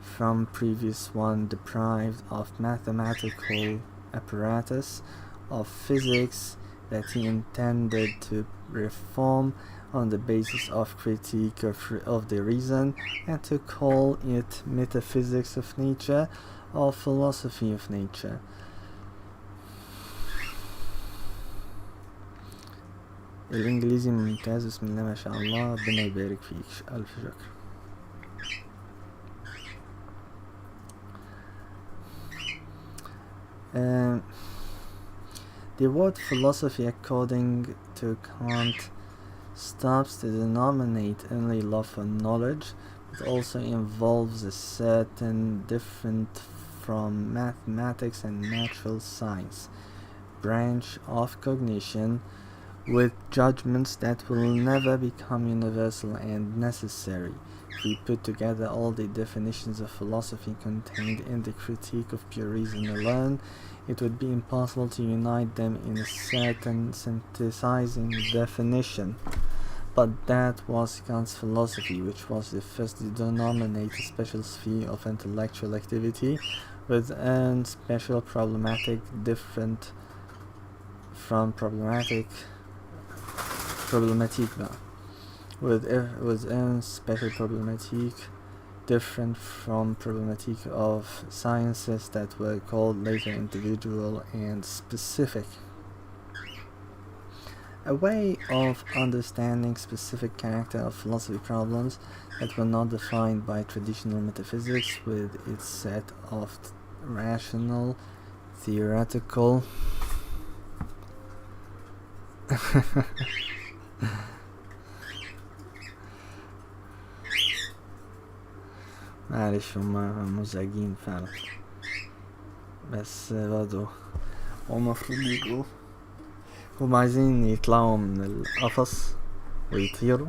from previous one deprived of mathematical apparatus of physics that he intended to reform on the basis of critique of the reason, and to call it metaphysics of nature or philosophy of nature. الإنجليزي ممتاز، بسم الله ما شاء الله، ربنا يبارك فيك، ألف شكر. The word philosophy, according to Kant, stops to denominate only love for knowledge, but also involves a certain different from mathematics and natural science branch of cognition, with judgments that will never become universal and necessary. If we put together all the definitions of philosophy contained in the Critique of Pure Reason alone, it would be impossible to unite them in a certain synthesizing definition. But that was Kant's philosophy, which was the first to denominate a special sphere of intellectual activity with own special problematic different from problematic with own special problematic different from problematic of sciences that were called later individual and specific. A way of understanding specific character of philosophy problems that were not defined by traditional metaphysics with its set of rational, theoretical معلش هما مزعجين فعلا، بس برضو هو المفروض يبقوا هما عايزين يطلعوا من القفص ويطيروا،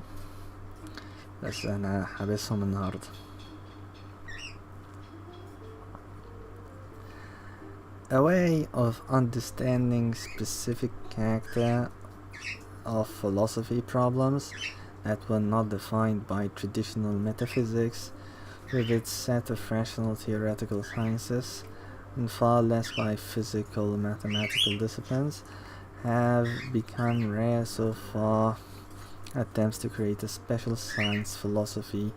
بس انا حابسهم النهاردة. A way of understanding specific character of philosophy problems that were not defined by traditional metaphysics with its set of rational theoretical sciences, and far less by physical mathematical disciplines, have become rare so far. Attempts to create a special science philosophy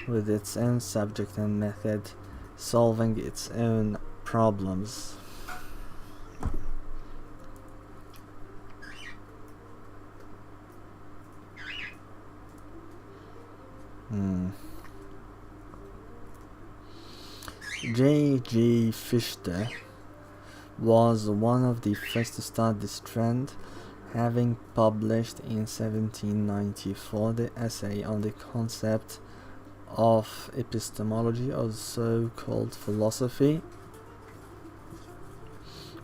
with its own subject and method, solving its own problems. J.G. Fichte was one of the first to start this trend, having published in 1794 the essay on the concept of epistemology, or so-called philosophy.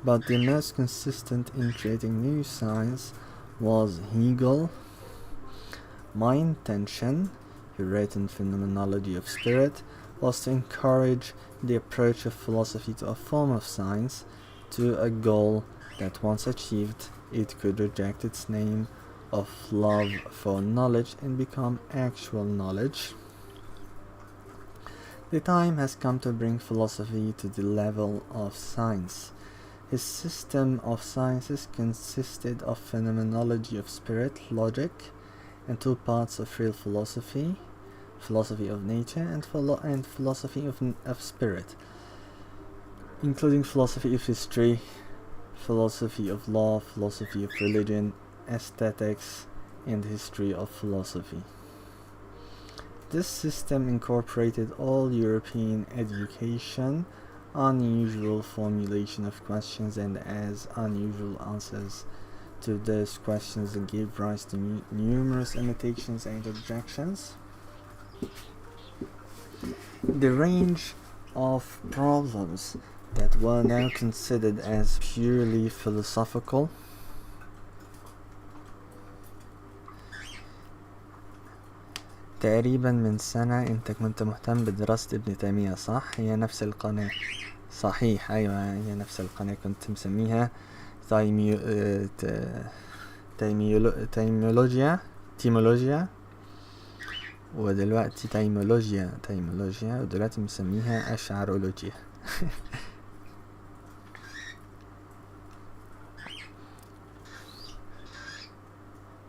But the most consistent in creating new science was Hegel. My intention, he wrote in Phenomenology of Spirit, was to encourage the approach of philosophy to a form of science, to a goal that once achieved, it could reject its name of love for knowledge and become actual knowledge. The time has come to bring philosophy to the level of science. His system of sciences consisted of phenomenology of spirit, logic, and two parts of real philosophy, philosophy of nature and philosophy of spirit, including philosophy of history, philosophy of law, philosophy of religion, aesthetics, and history of philosophy. This system incorporated all European education unusual formulation of questions and as unusual answers to those questions that gave rise to numerous imitations and objections. The range of problems that were now considered as purely philosophical تقريبا من سنة انت كنت مهتم بدراسة ابن تيمية صح؟ هي نفس القناة صحيح ايوه هي نفس القناة كنت مسميها تيمولوجيا ودلوقتي تيمولوجيا ودلوقتي مسميها أشعرولوجيا.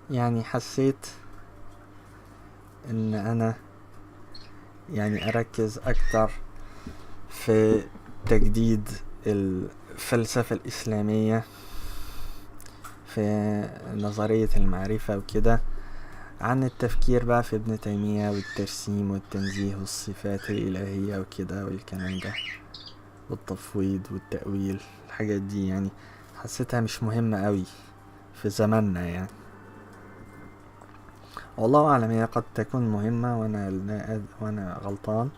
يعني حسيت ان انا يعني اركز اكتر في تجديد الفلسفة الاسلامية في نظرية المعرفة وكده عن التفكير بقى في ابن تيمية والترسيم والتنزيه والصفات الالهية وكده والكلام ده والتفويض والتأويل الحاجات دي يعني حسيتها مش مهمة قوي في زماننا يعني. والله اعلم هي قد تكون مهمة وانا غلطان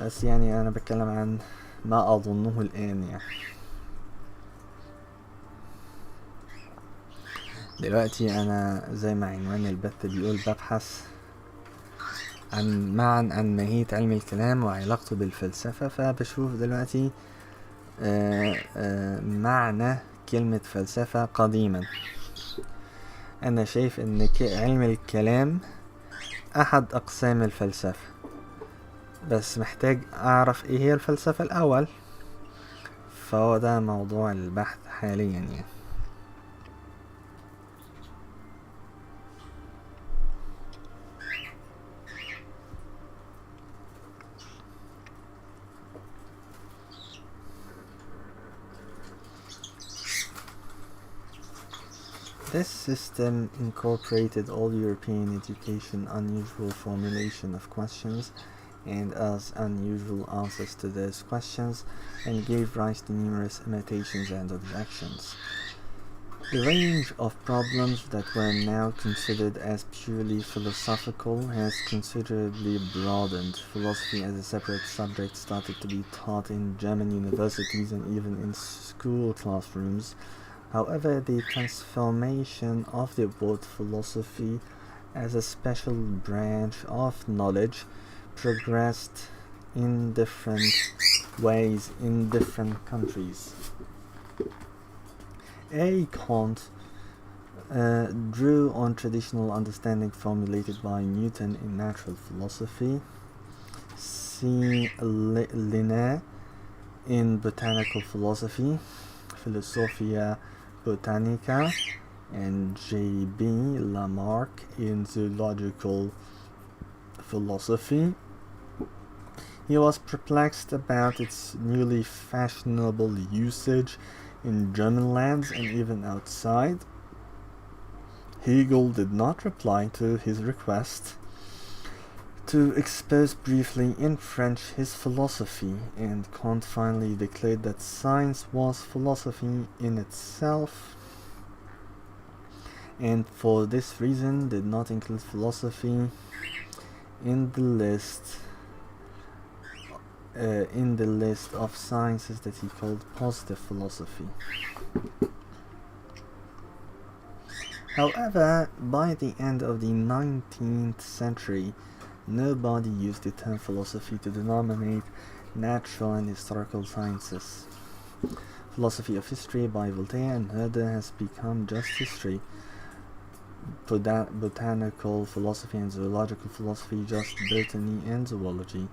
بس يعني انا بتكلم عن ما اظنه الان يعني. دلوقتي انا زي ما عنوان البث بيقول ببحث عن ماهية علم الكلام وعلاقته بالفلسفة فبشوف دلوقتي معنى كلمة فلسفة قديما. انا شايف ان علم الكلام احد اقسام الفلسفة بس محتاج اعرف ايه هي الفلسفة الاول فهو ده موضوع البحث حاليا يعني. This system incorporated all European education, unusual formulation of questions, and as unusual answers to those questions, and gave rise to numerous imitations and objections. The range of problems that were now considered as purely philosophical has considerably broadened. Philosophy as a separate subject started to be taught in German universities and even in school classrooms. However, the transformation of the word philosophy as a special branch of knowledge progressed in different ways in different countries. A. Kant drew on traditional understanding formulated by Newton in natural philosophy. C. Linné in botanical philosophy, Philosophia Botanica, and J.B. Lamarck in zoological philosophy. He was perplexed about its newly fashionable usage in German lands and even outside. Hegel did not reply to his request to expose briefly in French his philosophy, and Kant finally declared that science was philosophy in itself, and for this reason did not include philosophy in the list of sciences that he called positive philosophy. However, by the end of the 19th century, nobody used the term philosophy to denominate natural and historical sciences. Philosophy of history by Voltaire and Herder has become just history. Botanical philosophy and zoological philosophy just botany and zoology,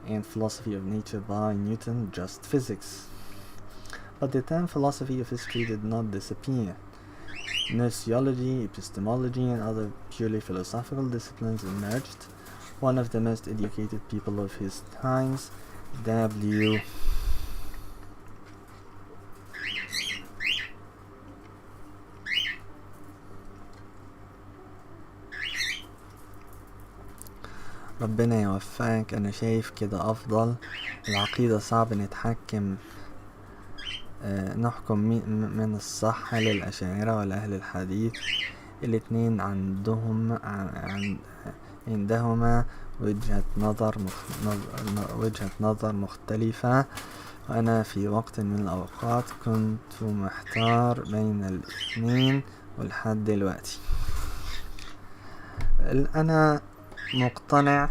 and philosophy of nature by Newton just physics. But the term philosophy of history did not disappear. Sociology, epistemology, and other purely philosophical disciplines emerged. One of the most educated people of his times, W. ربنا يوفقك. انا شايف كده افضل. العقيدة صعب نتحكم، نحكم من الصح للأشاعرة ولا أهل الحديث. الاتنين عندهما وجهة نظر مختلفة. وأنا في وقت من الأوقات كنت محتار بين الاتنين ولحد دلوقتي. أنا مقتنع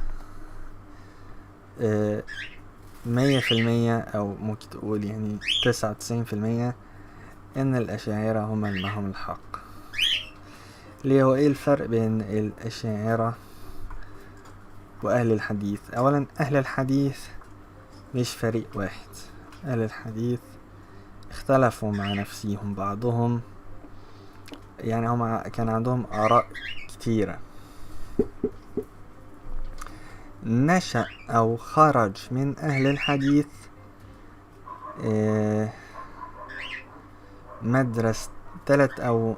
100%، أو ممكن تقول يعني 99%، إن الأشاعرة هم معهم الحق. ليه؟ هو إيه الفرق بين الأشاعرة وأهل الحديث؟ أولا، أهل الحديث مش فريق واحد. أهل الحديث اختلفوا مع نفسهم، بعضهم يعني هم كان عندهم آراء كتيرة. نشأ أو خرج من أهل الحديث مدرسة 3 أو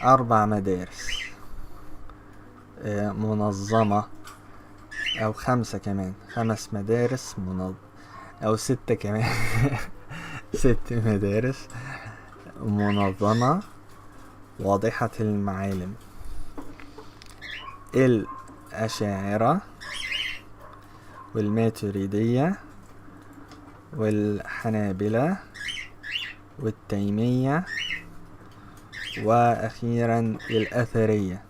4 مدارس منظمة، أو 5 كمان، 5 مدارس أو 6 كمان 6 مدارس منظمة واضحة المعالم: الأشاعرة والماتريدية والحنابلة والتيمية، وأخيرا الأثرية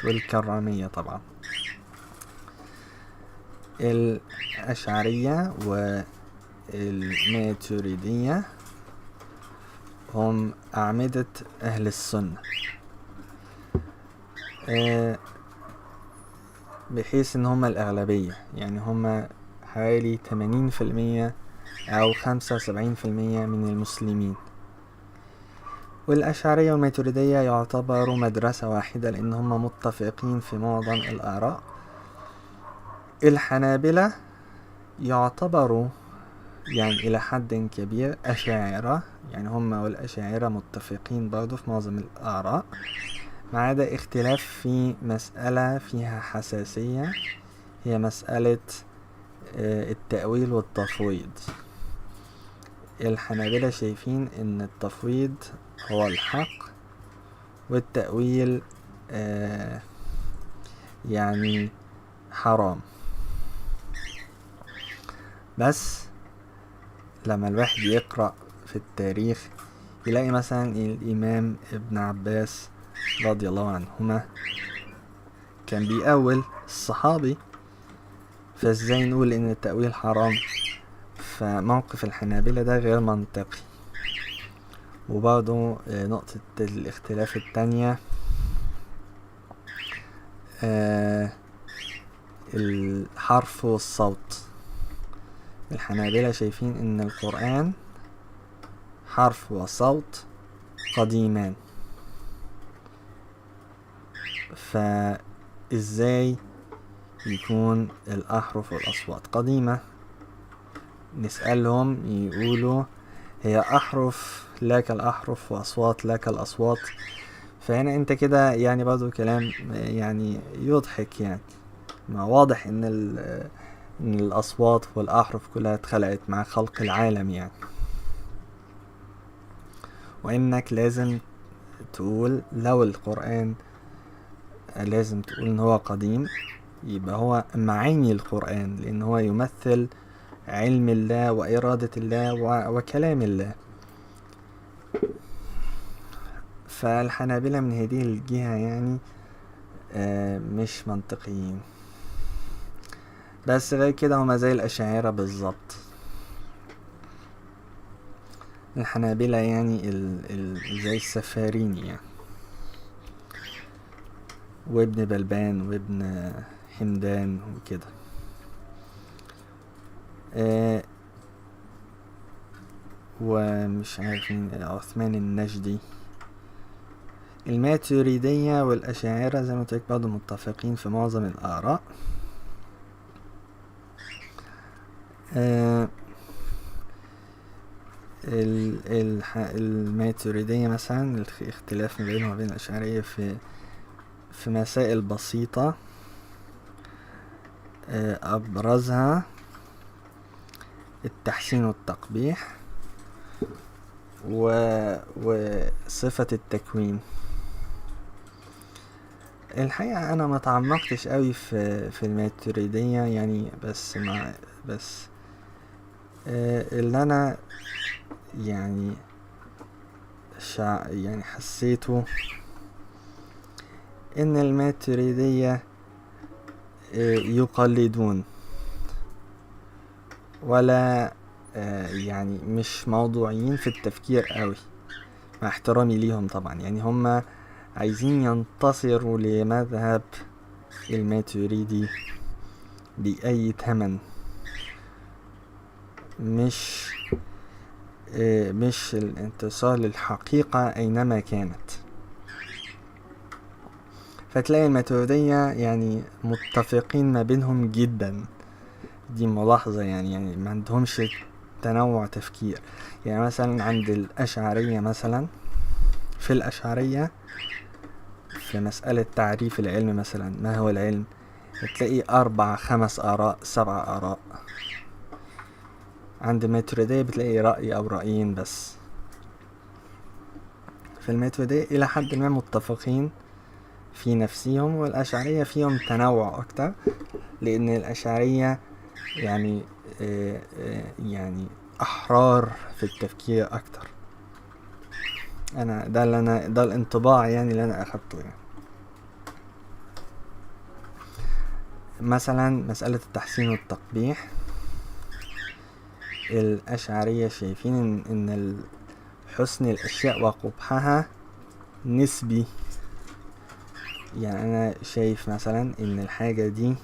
والكرامية. طبعا الأشعرية والماتريدية هم أعمدة أهل السنة، بحيث ان هم الأغلبية، يعني هم حوالي 80% أو 75% من المسلمين. والأشعرية والماتريدية يعتبروا مدرسة واحدة لأن هم متفقين في معظم الآراء. الحنابلة يعتبروا يعني إلى حد كبير أشاعرة، يعني هم والأشاعرة متفقين برضو في معظم الآراء، ما عدا اختلاف في مسألة فيها حساسية، هي مسألة التأويل والتفويض. الحنابلة شايفين ان التفويض هو الحق، والتأويل يعني حرام. بس لما الواحد يقرأ في التاريخ يلاقي مثلا الإمام ابن عباس رضي الله عنهما كان بيأول الصحابي، فازاي نقول ان التأويل حرام؟ فموقف الحنابلة ده غير منطقي. وبرضو نقطة الاختلاف التانية، الحرف والصوت. الحنابلة شايفين ان القرآن حرف وصوت قديمان، فازاي يكون الأحرف والأصوات قديمة؟ نسألهم يقولوا هي أحرف لا كالأحرف وأصوات لا كالأصوات. فهنا انت كده يعني برضو كلام يعني يضحك، يعني ما واضح ان الأصوات والأحرف كلها اتخلقت مع خلق العالم يعني. وإنك لازم تقول لو القرآن لازم تقول ان هو قديم، يبقى هو معاني القرآن، لان هو يمثل علم الله وإرادة الله وكلام الله. فالحنابلة من هذه الجهة يعني مش منطقيين. بس غير كده هما زي الأشاعرة بالظبط. الحنابلة يعني زي السفاريني يعني، وابن بلبان وابن حمدان وكده. ومش عارف مين، عثمان النجدي. الماتريدية والأشاعرة زي ما قلت لك برضه متفقين في معظم الآراء. الماتريدية مثلا الاختلاف ما بينهم وبين الأشعرية في في مسائل بسيطة، أبرزها التحسين والتقبيح وصفة التكوين. الحقيقة أنا ما تعمقتش قوي في الماتريدية يعني، بس اللي أنا يعني يعني حسيته إن الماتريدية يقلدون ولا يعني مش موضوعيين في التفكير قوي، مع احترامي ليهم طبعا. يعني هم عايزين ينتصروا لمذهب الماتريدي بأي ثمن، مش الانتصار للحقيقة أينما كانت. فتلاقي الماتريدية يعني متفقين ما بينهم جدا، دي ملاحظة يعني ما عندهمش تنوع تفكير. يعني مثلا عند الأشعرية، مثلا في الأشعرية في مسألة تعريف العلم، مثلا ما هو العلم، تلاقي 4 5 آراء 7 آراء. عند الماتريدية بتلاقي رأي أو رأيين بس. في الماتريدية إلى حد ما متفقين في نفسهم، والأشعرية فيهم تنوع أكتر، لأن الأشعرية يعني يعني أحرار في التفكير أكتر. ده الانطباع يعني اللي أنا أخدته يعني. مثلا مسألة التحسين والتقبيح، الأشعرية شايفين إن حسن الأشياء وقبحها نسبي. يعني أنا شايف مثلا إن الحاجة دي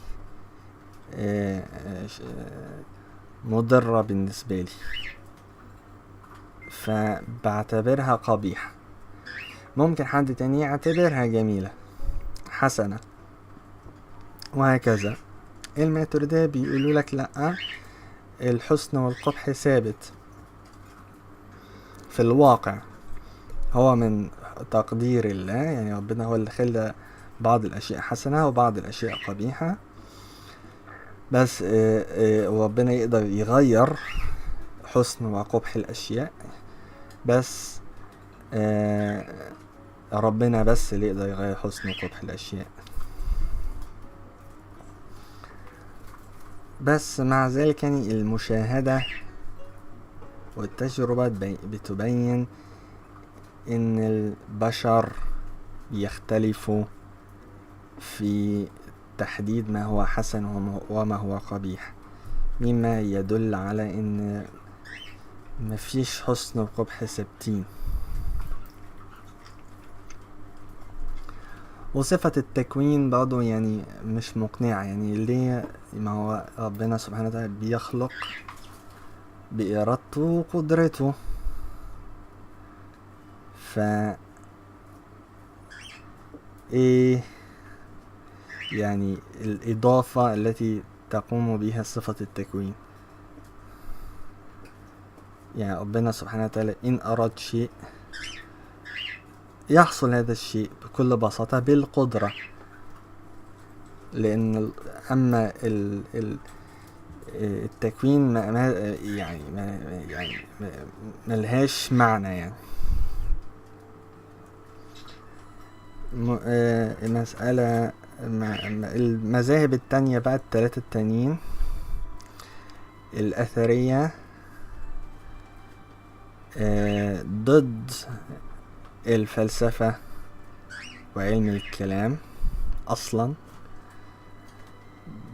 مضرة بالنسبة لي، فبعتبرها قبيحة. ممكن حد تاني يعتبرها جميلة حسنة، وهكذا. الماتريدية بيقولوا لك لأ، الحسن والقبح ثابت في الواقع، هو من تقدير الله. يعني ربنا هو اللي خلى بعض الأشياء حسنة وبعض الأشياء قبيحة، بس ربنا يقدر يغير حسن وقبح الأشياء، بس ربنا بس اللي يقدر يغير حسن وقبح الأشياء. بس مع ذلك يعني المشاهدة والتجربة بتبين ان البشر بيختلفوا في تحديد ما هو حسن وما هو قبيح، مما يدل على ان مفيش حسن وقبح ثابتين. وصفة التكوين برضو يعني مش مقنعة. يعني ليه؟ ما هو ربنا سبحانه وتعالى بيخلق بإرادته وقدرته، ايه يعني الإضافة التي تقوم بها صفة التكوين؟ يعني ربنا سبحانه وتعالى إن أراد شيء يحصل هذا الشيء بكل بساطة بالقدرة، لأن أما التكوين يعني ملهاش معنى يعني. مسألة المذاهب التانية بقى، التلاتة التانيين، الأثرية ضد الفلسفة وعلم الكلام أصلا،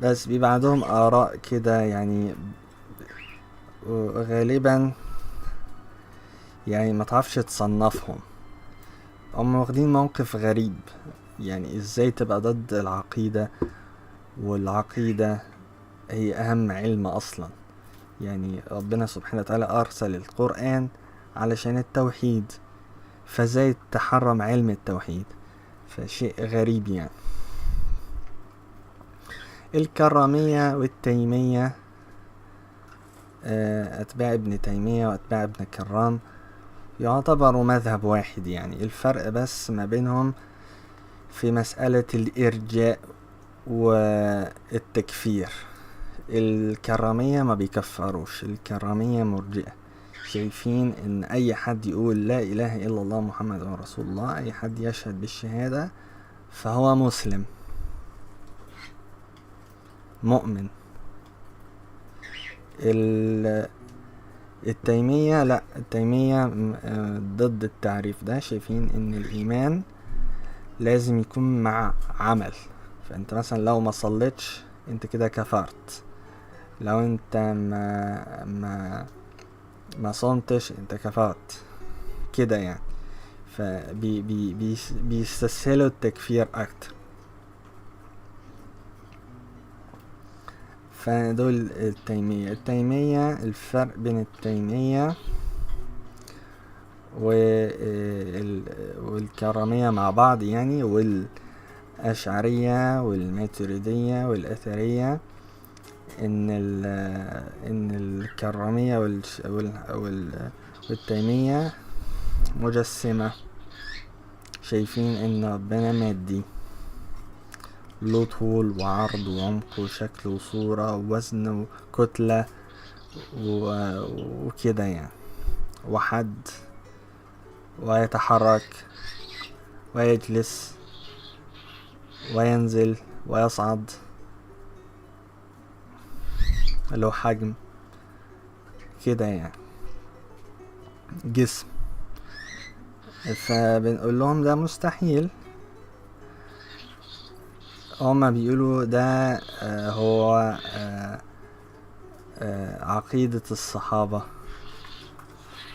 بس بيبقى عندهم آراء كده يعني غالبا يعني ما تعرفش تصنفهم. هم واخدين موقف غريب، يعني ازاي تبقى ضد العقيدة والعقيدة هي أهم علم أصلا؟ يعني ربنا سبحانه وتعالى أرسل القرآن علشان التوحيد، فازاي تحرم علم التوحيد؟ فشيء غريب يعني. الكرامية والتيمية، أتباع ابن تيمية وأتباع ابن كرام يعتبروا مذهب واحد. يعني الفرق بس ما بينهم في مسألة الإرجاء والتكفير. الكرامية ما بيكفروش، الكرامية مرجئة، شايفين ان اي حد يقول لا اله الا الله محمد رسول الله، اي حد يشهد بالشهادة فهو مسلم مؤمن. التيمية لا، التيمية ضد التعريف ده، شايفين ان الايمان لازم يكون مع عمل. فانت مثلا لو ما صليتش انت كده كفرت، لو انت ما صمتش انت كفرت كده يعني. فبي بي بي بيستسهلوا التكفير اكتر. فدول التيمية الفرق بين التيمية والكرامية مع بعض يعني، والأشعرية والماتريدية والأثرية، إن الكرامية والتيمية مجسمة، شايفين إن ربنا مادي، له طول وعرض وعمق وشكل وصورة ووزن وكتلة وكده يعني، وحد، ويتحرك ويجلس وينزل ويصعد، له حجم كده يعني، جسم. فبنقول لهم ده مستحيل. هما بيقولوا ده هو عقيدة الصحابة،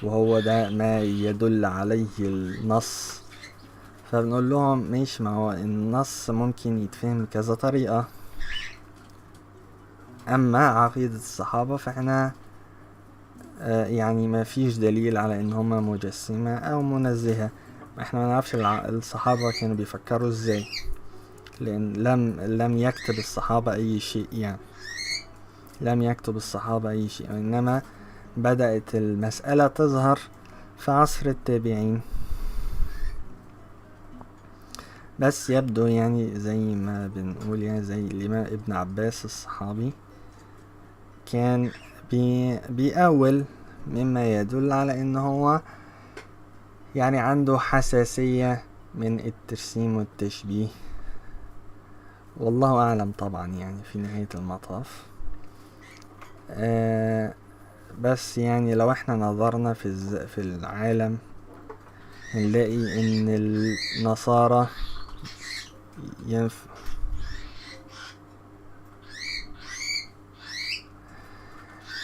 وهو ده ما يدل عليه النص. فبنقول لهم ماشي، ما هو النص ممكن يتفهم كذا طريقة، اما عقيدة الصحابة فاحنا يعني ما فيش دليل على ان هما مجسمة او منزهة. احنا ما نعرفش الصحابة كانوا بيفكروا ازاي، لان لم يكتب الصحابة اي شيء يعني، لم يكتب الصحابة اي شيء، انما بدأت المسألة تظهر في عصر التابعين. بس يبدو يعني زي ما بنقول يعني، زي الإمام ابن عباس الصحابي كان بيأول، مما يدل على ان هو يعني عنده حساسية من الترسيم والتشبيه، والله اعلم طبعا يعني في نهاية المطاف. بس يعني لو احنا نظرنا في العالم هنلاقي ان النصارى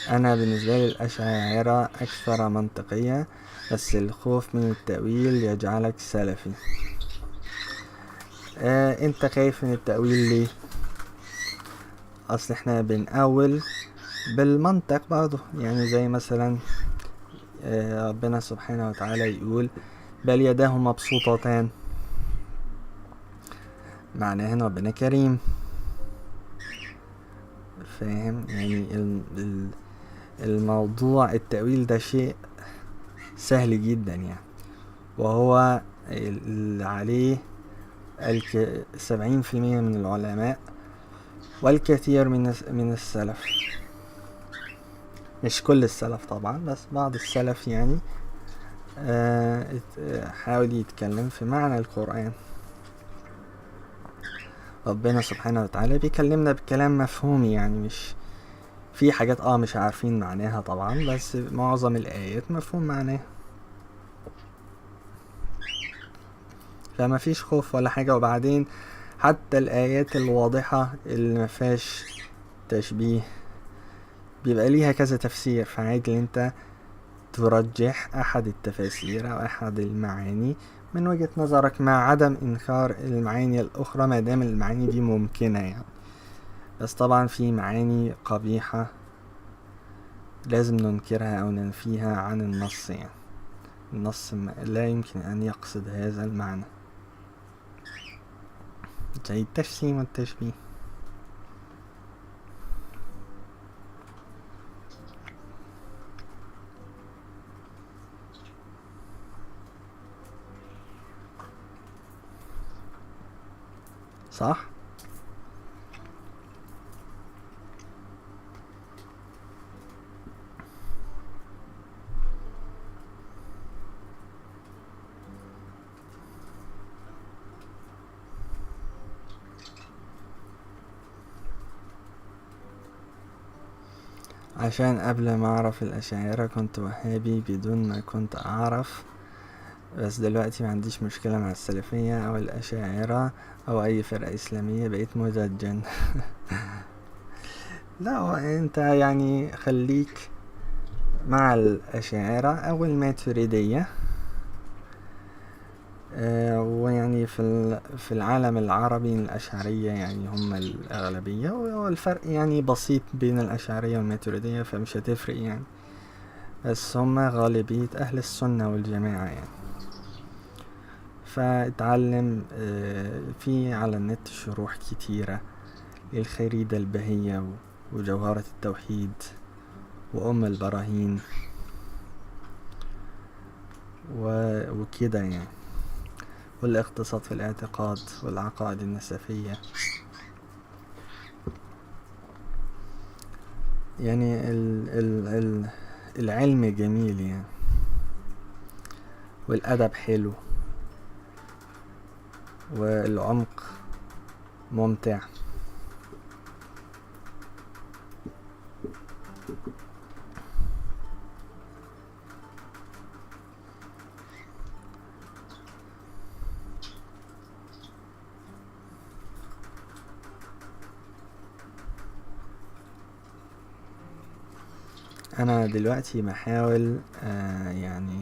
انا بالنسبة لي الاشاعرة اكثر منطقية، بس الخوف من التأويل يجعلك سلفي. انت خايف من التأويل ليه؟ اصل احنا بنأول بالمنطق برضه يعني، زي مثلا ربنا سبحانه وتعالى يقول بل يداه مبسوطتان، معناه ان ربنا كريم. فاهم يعني الموضوع التأويل ده شيء سهل جدا يعني، وهو اللي عليه 70% من العلماء والكثير من السلف. مش كل السلف طبعا، بس بعض السلف يعني حاول يتكلم في معنى القرآن. ربنا سبحانه وتعالى بيكلمنا بكلام مفهومي يعني، مش في حاجات مش عارفين معناها طبعا، بس معظم الآيات مفهوم معناها، فما فيش خوف ولا حاجة. وبعدين حتى الآيات الواضحة اللي مفيهاش تشبيه بيبقى ليها كذا تفسير، فعادي انت ترجح احد التفاسير او احد المعاني من وجهة نظرك، مع عدم انكار المعاني الاخرى ما دام المعاني دي ممكنة يعني. بس طبعا في معاني قبيحة لازم ننكرها او ننفيها عن النص يعني، النص لا يمكن ان يقصد هذا المعنى، زي التجسيم والتشبيه. صح؟ عشان قبل ما اعرف الاشاعرة كنت وهابي بدون ما كنت اعرف، بس دلوقتي ما عنديش مشكلة مع السلفية او الاشاعرة او اي فرقة اسلامية، بقيت مدجن. لا، هو انت يعني خليك مع الاشاعرة او الماتريدية. ويعني في العالم العربي الأشعرية يعني هم الأغلبية، والفرق يعني بسيط بين الأشعرية والماتريدية، فمش هتفرق يعني، بس هم غالبية أهل السنة والجماعة يعني. فاتعلم في على النت شروح كتيرة للخريدة البهية وجوهرة التوحيد وأم البراهين وكده يعني، والاقتصاد في الاعتقاد والعقائد النسفية. يعني العلم جميل يعني، والأدب حلو، والعمق ممتع. أنا دلوقتي بحاول يعني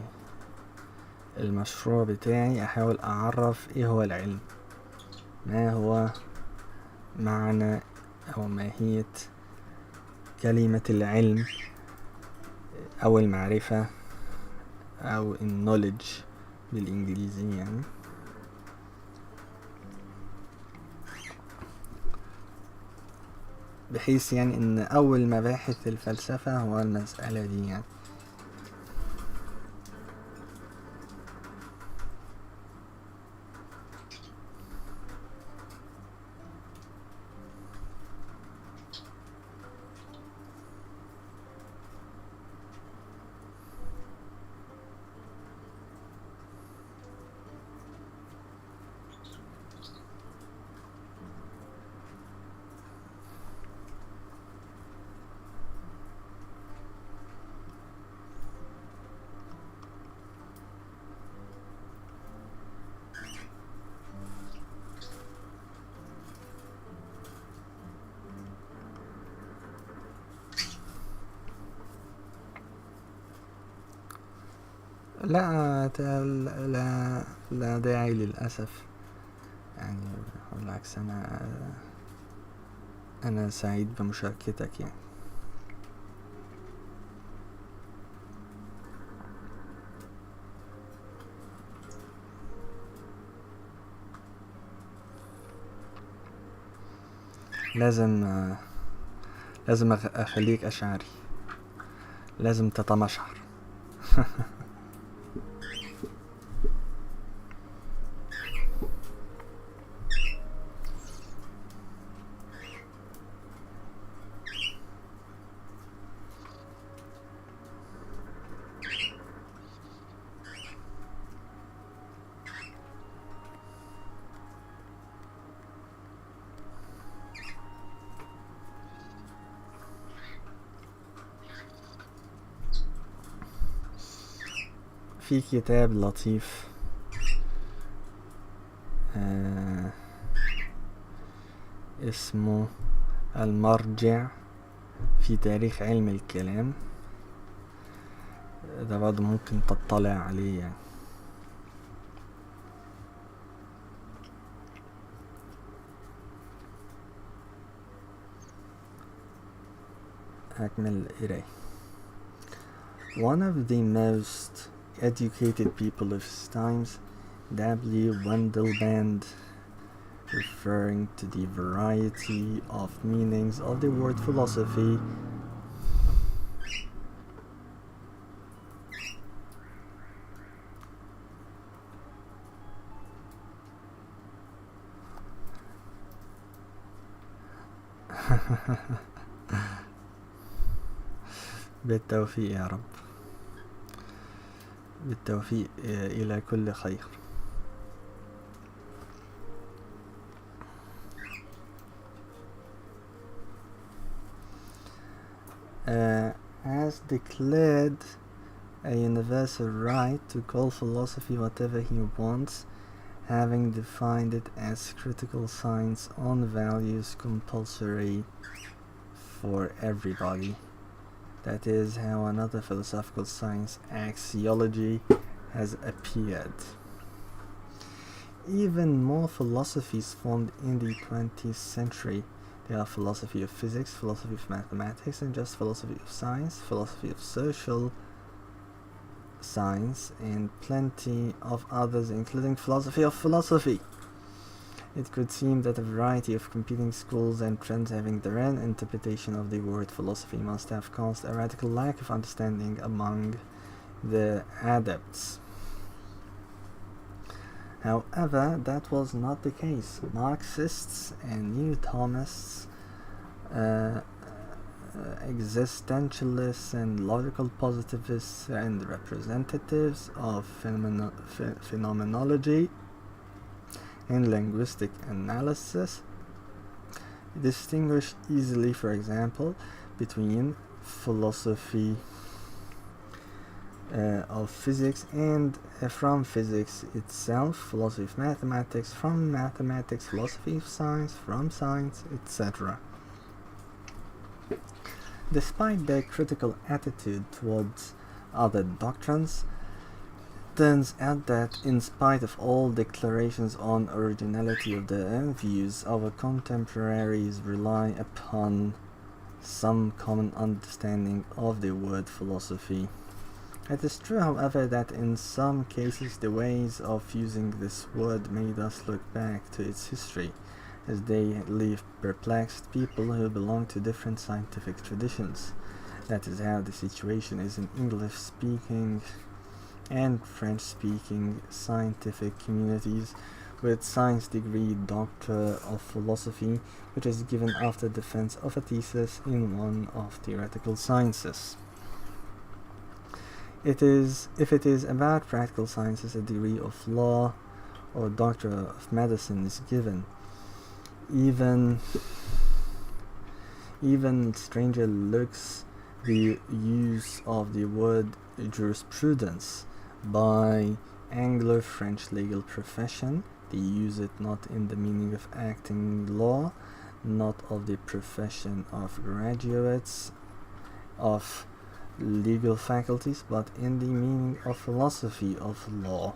المشروع بتاعي أحاول أعرف إيه هو العلم، ما هو معنى أو ماهية كلمة العلم أو المعرفة أو النوليدج بالإنجليزي يعني. بحيث يعني إن أول مباحث الفلسفة هو المسألة دي يعني. لا لا لا داعي للأسف يعني، بالعكس أنا سعيد بمشاركتك يعني. لازم لازم أخليك أشعري، لازم تتمشعر. في كتاب لطيف اسمه المرجع في تاريخ علم الكلام، ده برضه ممكن تطلع عليه يعني. أكمل القراية. One of the most educated people of his times, W. Wendelband, referring to the variety of meanings of the word philosophy, بالتوفيق يا رب، بالتوفيق إلى كل خير. Has declared a universal right to call philosophy whatever he wants, having defined it as critical science on values compulsory for everybody. That is how another philosophical science, axiology, has appeared. Even more philosophies formed in the 20th century. There are philosophy of physics, philosophy of mathematics, and just philosophy of science, philosophy of social science, and plenty of others, including philosophy of philosophy. It could seem that a variety of competing schools and trends having their own interpretation of the word philosophy must have caused a radical lack of understanding among the adepts. However, that was not the case. Marxists and New Thomists, existentialists and logical positivists and representatives of phenomenology and linguistic analysis distinguish easily, for example, between philosophy of physics and from physics itself, philosophy of mathematics from mathematics, philosophy of science from science, etc. Despite their critical attitude towards other doctrines, turns out that in spite of all declarations on originality of their own views, our contemporaries rely upon some common understanding of the word philosophy. It is true, however, that in some cases the ways of using this word made us look back to its history, as they leave perplexed people who belong to different scientific traditions. That is how the situation is in English-speaking and French-speaking scientific communities with science degree Doctor of Philosophy, which is given after defense of a thesis in one of theoretical sciences. If it is about practical sciences, a degree of law or Doctor of Medicine is given. Even stranger looks the use of the word jurisprudence by Anglo-French legal profession. They use it not in the meaning of acting law, not of the profession of graduates of legal faculties, but in the meaning of philosophy of law,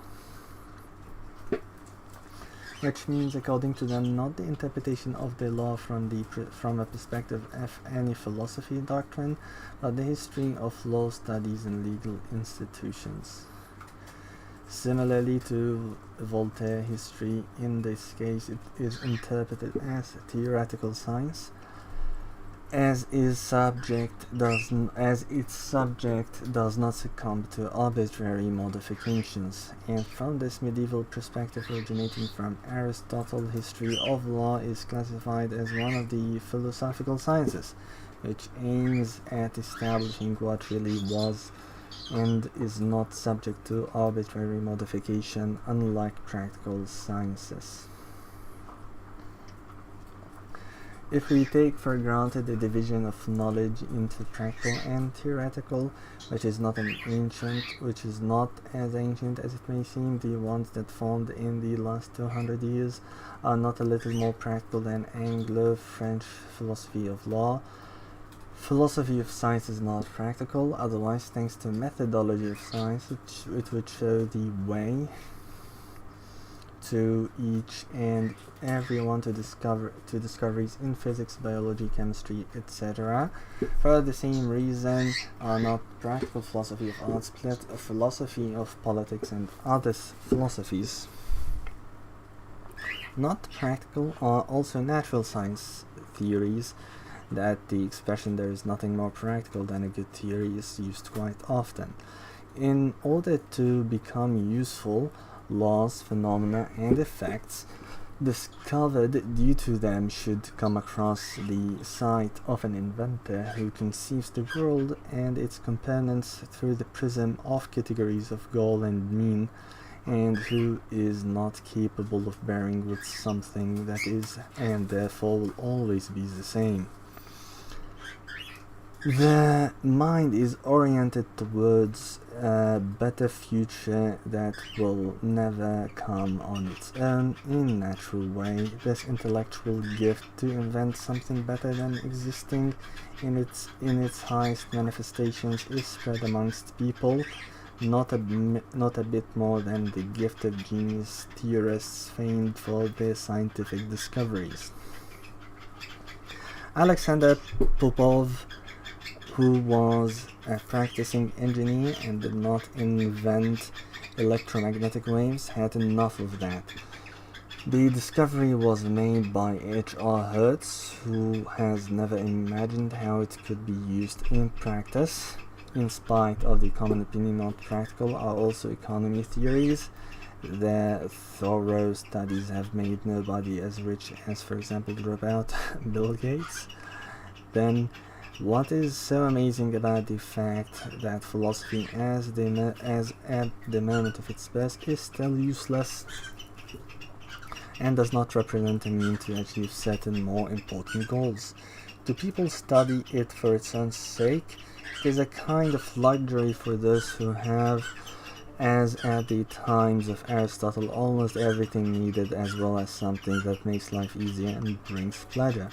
which means, according to them, not the interpretation of the law from a perspective of any philosophy doctrine, but the history of law studies in legal institutions. Similarly to Voltaire history, in this case it is interpreted as theoretical science, as its subject does not succumb to arbitrary modifications. And from this medieval perspective originating from Aristotle, history of law is classified as one of the philosophical sciences, which aims at establishing what really was and is not subject to arbitrary modification, unlike practical sciences. If we take for granted the division of knowledge into practical and theoretical, which is not as ancient as it may seem, the ones that formed in the last 200 years are not a little more practical than Anglo-French philosophy of law. Philosophy of science is not practical, otherwise, thanks to methodology of science, it would show the way to each and every one to discoveries in physics, biology, chemistry, etc. For the same reason are not practical philosophy of art split a philosophy of politics and other philosophies. Not practical are also natural science theories, that the expression "there is nothing more practical than a good theory" is used quite often. In order to become useful, laws, phenomena, and effects discovered due to them should come across the sight of an inventor who conceives the world and its components through the prism of categories of goal and mean, and who is not capable of bearing with something that is and therefore will always be the same. The mind is oriented towards a better future that will never come on its own in natural way. This intellectual gift to invent something better than existing in its highest manifestations is spread amongst people, not a bit more than the gift of genius theorists famed for their scientific discoveries. Alexander Popov, who was a practicing engineer and did not invent electromagnetic waves, had enough of that. The discovery was made by H.R. Hertz, who has never imagined how it could be used in practice. In spite of the common opinion, not practical are also economy theories. Their thorough studies have made nobody as rich as, for example, dropout Bill Gates. Then, what is so amazing about the fact that philosophy as at the moment of its best is still useless and does not represent a mean to achieve certain more important goals? Do people study it for its own sake? It is a kind of luxury for those who have, as at the times of Aristotle, almost everything needed, as well as something that makes life easier and brings pleasure.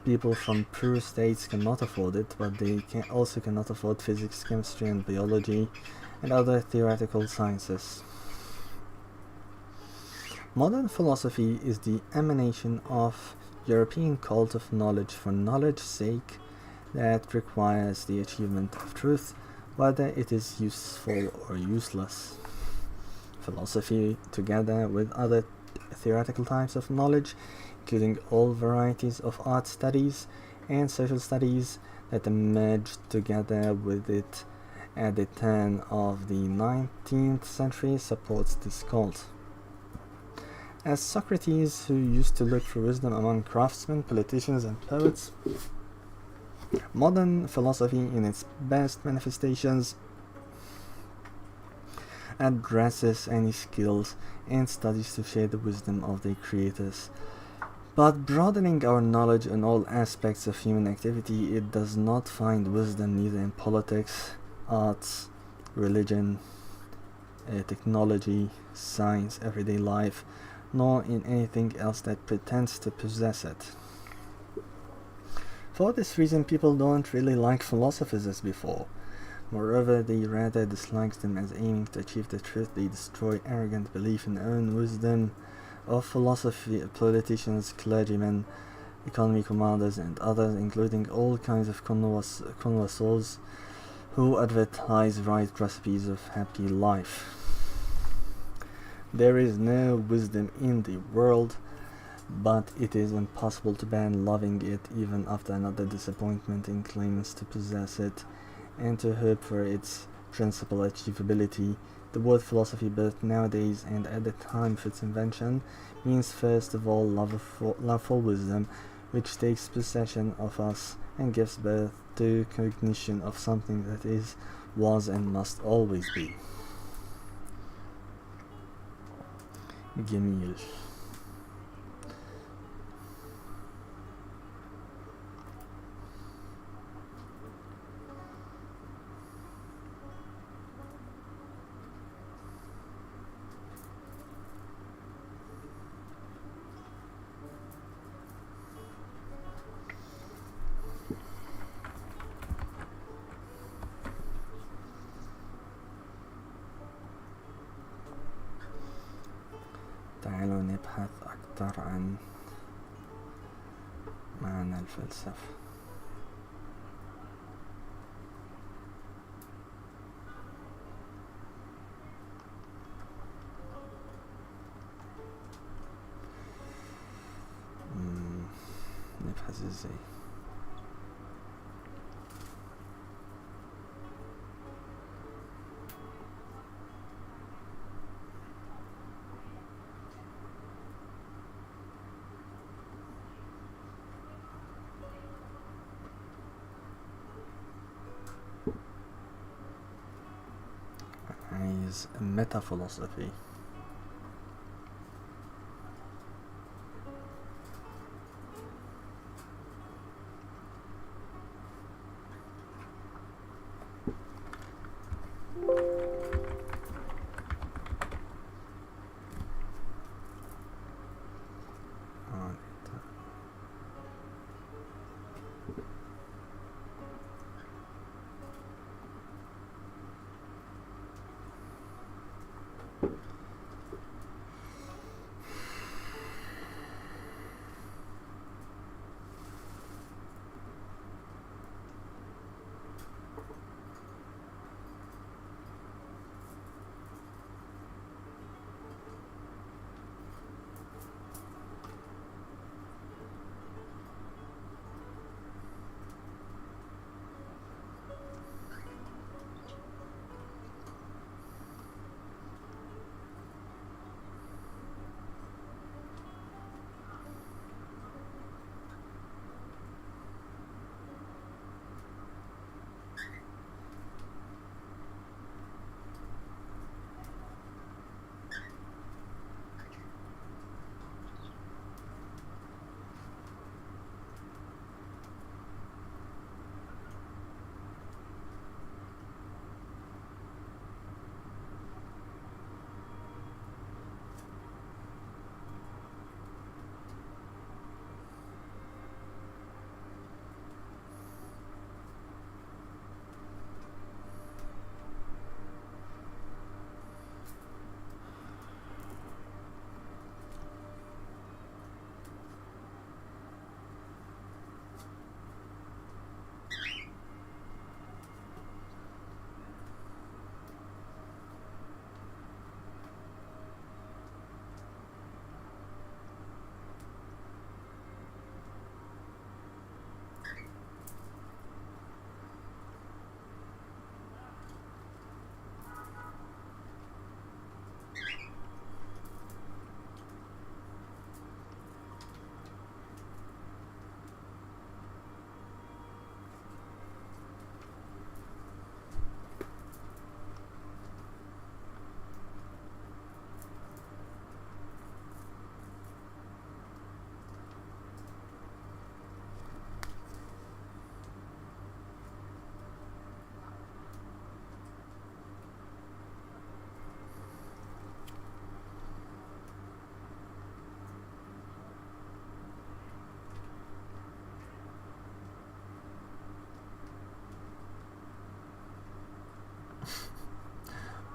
People from poor states cannot afford it, but they also cannot afford physics, chemistry, and biology, and other theoretical sciences. Modern philosophy is the emanation of European cult of knowledge for knowledge's sake that requires the achievement of truth, whether it is useful or useless. Philosophy, together with other theoretical types of knowledge, including all varieties of art studies and social studies that emerged together with it at the turn of the 19th century, supports this cult. As Socrates, who used to look for wisdom among craftsmen, politicians, and poets, modern philosophy in its best manifestations addresses any skills and studies to share the wisdom of their creators. But broadening our knowledge in all aspects of human activity, it does not find wisdom neither in politics, arts, religion, technology, science, everyday life, nor in anything else that pretends to possess it. For this reason, people don't really like philosophers as before. Moreover, they rather dislike them as aiming to achieve the truth. They destroy arrogant belief in own wisdom of philosophy, politicians, clergymen, economy commanders, and others, including all kinds of connoisseurs who advertise right recipes of happy life. There is no wisdom in the world, but it is impossible to ban loving it even after another disappointment in claims to possess it and to hope for its principal achievability. The word philosophy, both nowadays and at the time of its invention, means first of all love for wisdom, which takes possession of us and gives birth to cognition of something that is, was, and must always be. جميل. تعالوا نبحث أكثر عن معنى الفلسفة. نبحث ازاي؟ is metaphilosophy.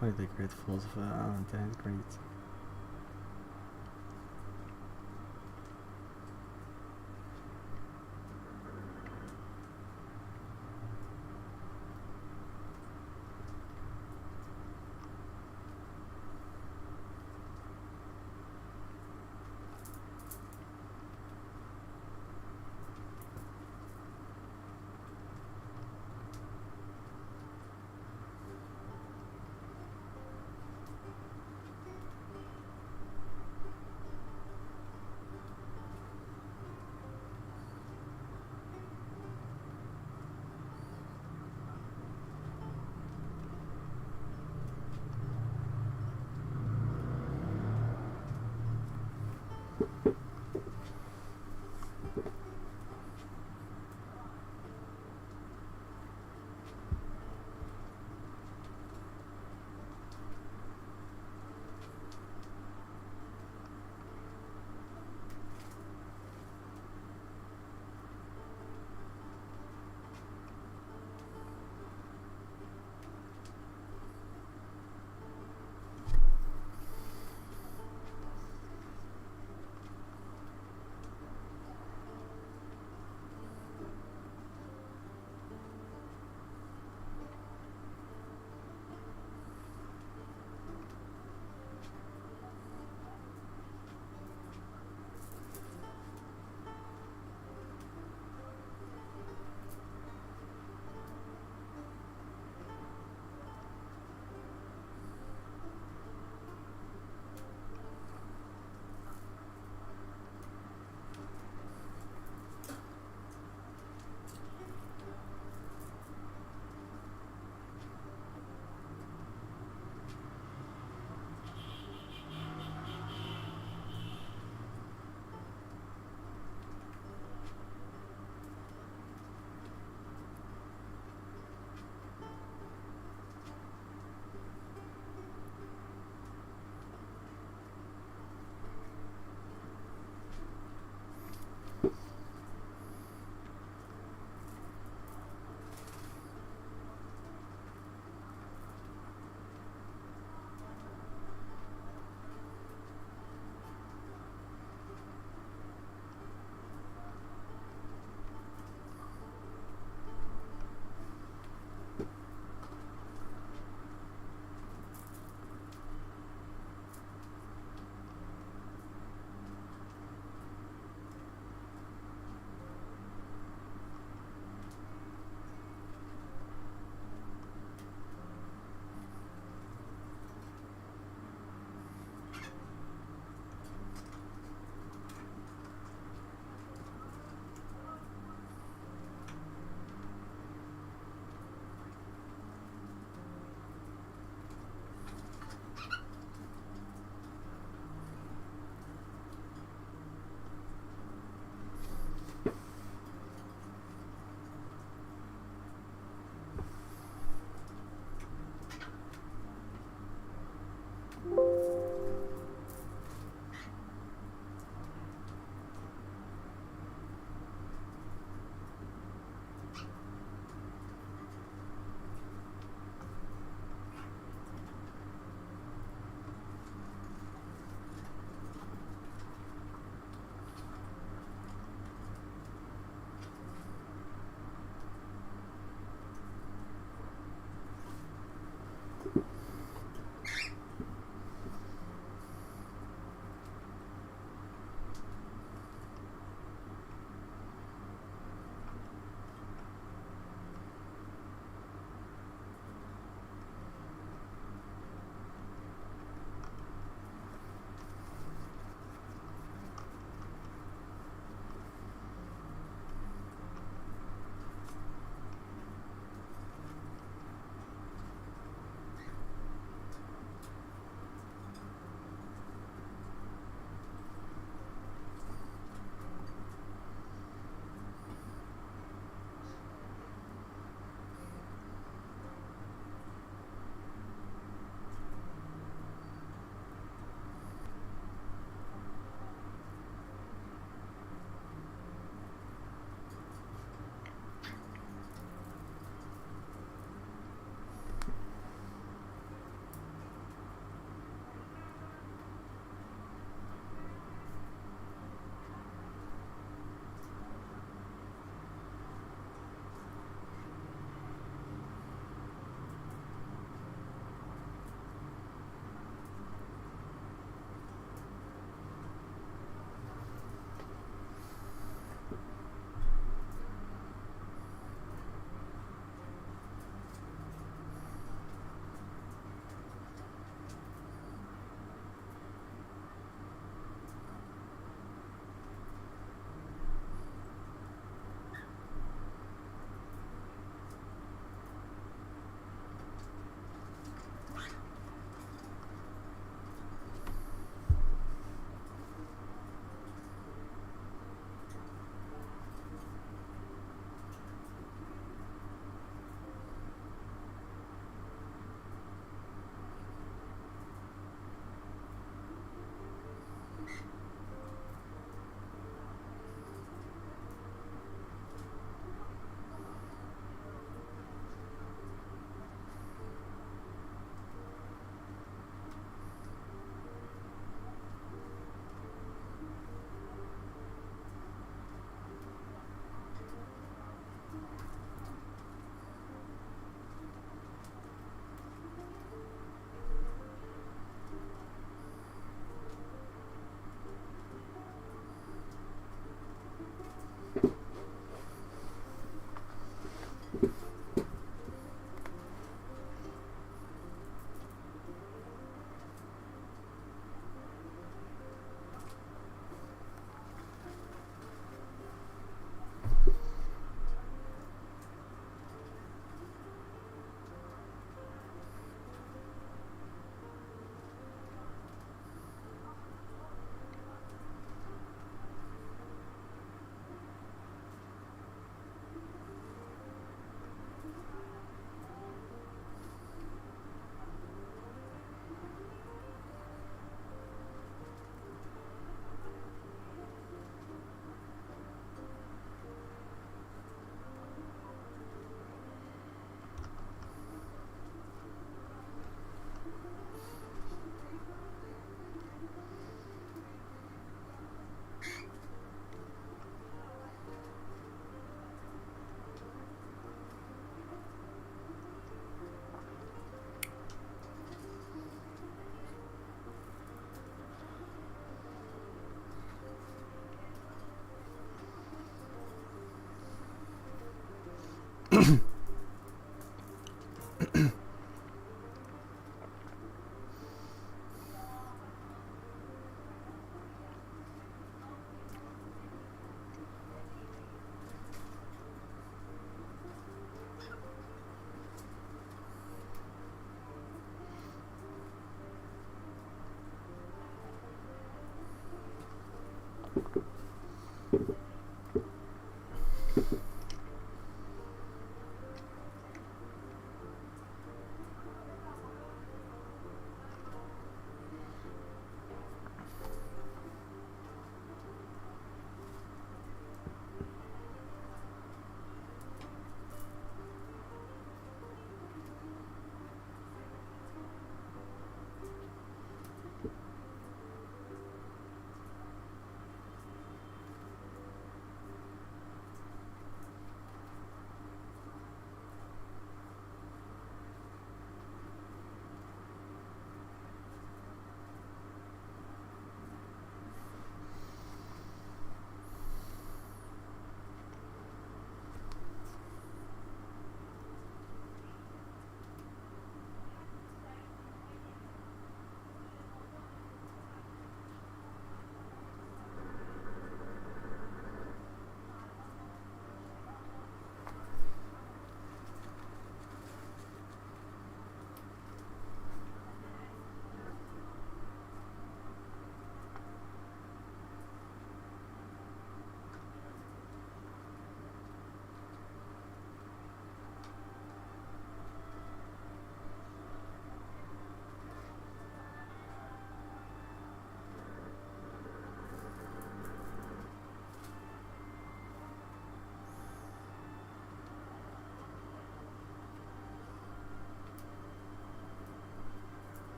Why the great philosopher? Oh, that's great.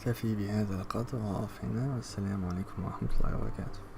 كفي بهذا القدر وأقف هنا، والسلام عليكم ورحمة الله وبركاته.